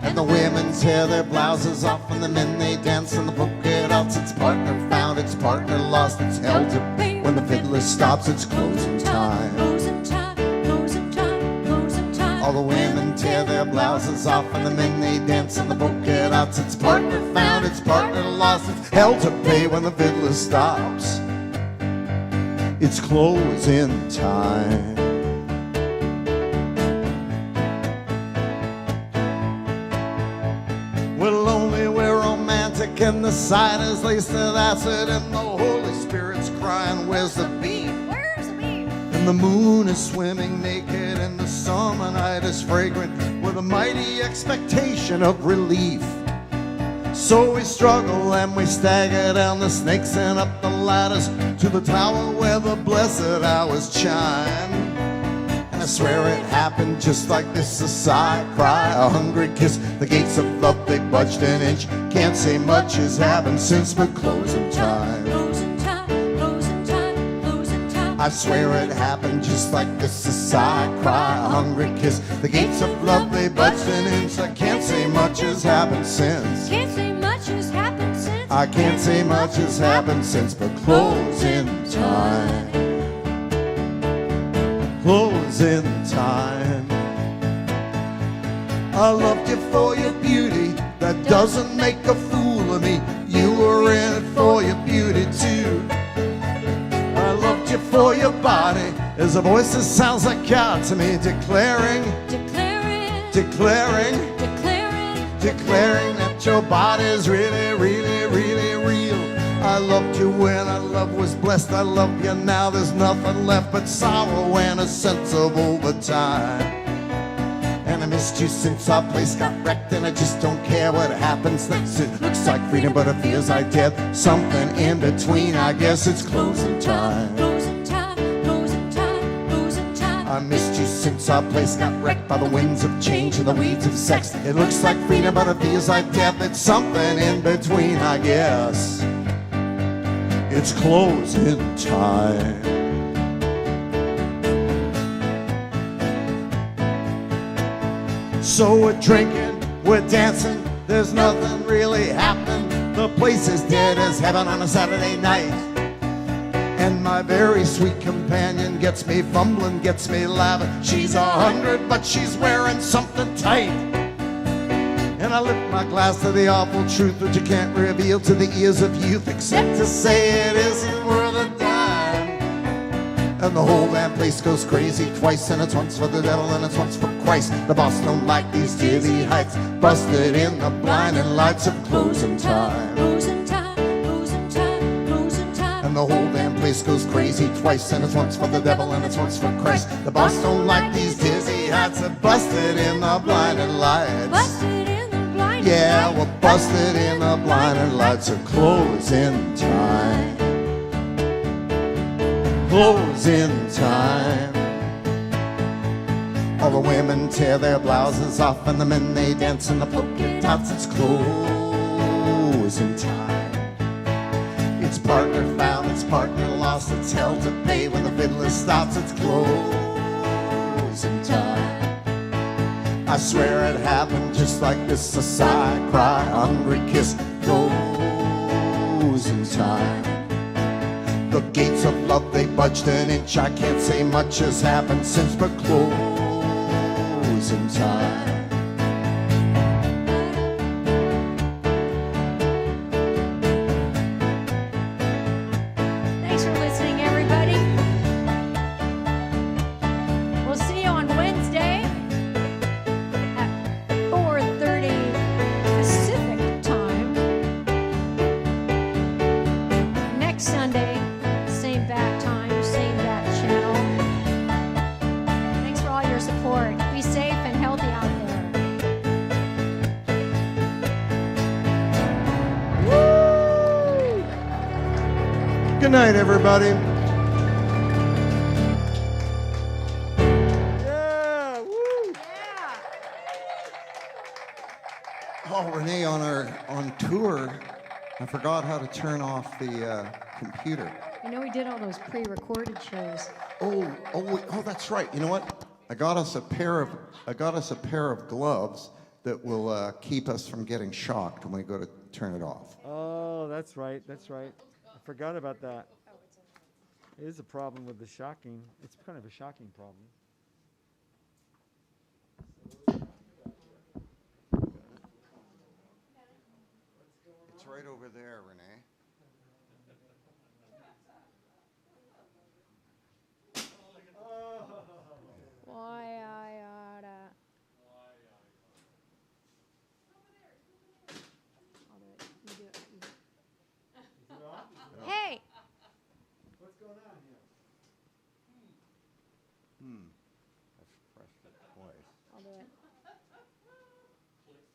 And the women tear their blouses off, and the men they dance in the polka dots. It's partner found, it's partner lost, it's hell to pay. When the fiddler stops, it's closing time. Closing time, closing time, closing time. All the women tear their blouses off, and the men they dance in the polka dots. It's partner found, it's partner lost, it's hell to pay when the fiddler stops. It's closing time. We're lonely, we're romantic, and the cider's laced with acid, and the Holy Spirit's crying, where's the beat? Where's the beat? And the moon is swimming naked, and the summer night is fragrant with a mighty expectation of relief. So we struggle and we stagger down the snakes and up the ladders to the tower where the blessed hours chime. And I swear it happened just like this, a sigh, a cry, a hungry kiss. The gates of love, they budged an inch. Can't say much has happened since the closing time. Closing time, closing time, closing time. I swear it happened just like this, a sigh, a cry, a hungry kiss. The gates of love, they budged an inch. I can't say much has happened since. Can't say much has happened since. I can't say much has happened since, but closing time. Closing time. I loved you for your beauty, that doesn't make a fool of me. You were in it for your beauty too. I loved you for your body, there's a voice that sounds like God to me, declaring, Declaring, declaring, declaring, declaring that your body's really, really, really real. I loved you when our love was blessed. I love you now. There's nothing left but sorrow and a sense of overtime. And I missed you since our place got wrecked, and I just don't care what happens next. It looks like freedom, but it feels like death. Something in between, I guess it's closing time. closing time, closing time, closing time. I missed you since our place got wrecked by the winds of change and the weeds of sex. It looks like freedom, but it feels like death. It's something in between, I guess. It's closing time. So we're drinking, we're dancing, there's nothing really happening. The place is dead as heaven on a Saturday night. And my very sweet companion gets me fumbling, gets me laughing. She's 100, but she's wearing something tight. And I lift my glass to the awful truth that you can't reveal to the ears of youth, except to say it isn't worth a dime. And the whole damn place goes crazy twice, and it's once for the devil and it's once for Christ. The boss don't like these dizzy heights, busted in the blinding lights of closing time. Closing time, closing time, closing time. And the whole damn place goes crazy twice, and it's once for the devil and it's once for Christ. The boss don't like these dizzy heights, are busted in the blinding lights. Busted in the blind. Yeah, we're busted in the blinding lights of closing time. Closing time. All the women tear their blouses off, and the men they dance in the polka dots. It's closing time. It's partner found, it's partner lost, it's hell to pay when the fiddler stops. It's closing time. I swear it happened just like this, a sigh, cry, hungry kiss, closing time. The gates of love, they budged an inch. I can't say much has happened since, but closing time. Thanks for listening, everybody. Good night, everybody. Yeah, woo! Oh, Renee, on tour, I forgot how to turn off the computer. I know we did all those pre-recorded shows. Oh, that's right. You know what? I got us a pair of gloves that will keep us from getting shocked when we go to turn it off. Oh, that's right. That's right. I forgot about that. It is a problem with the shocking. It's kind of a shocking problem. It's right over there, Renee.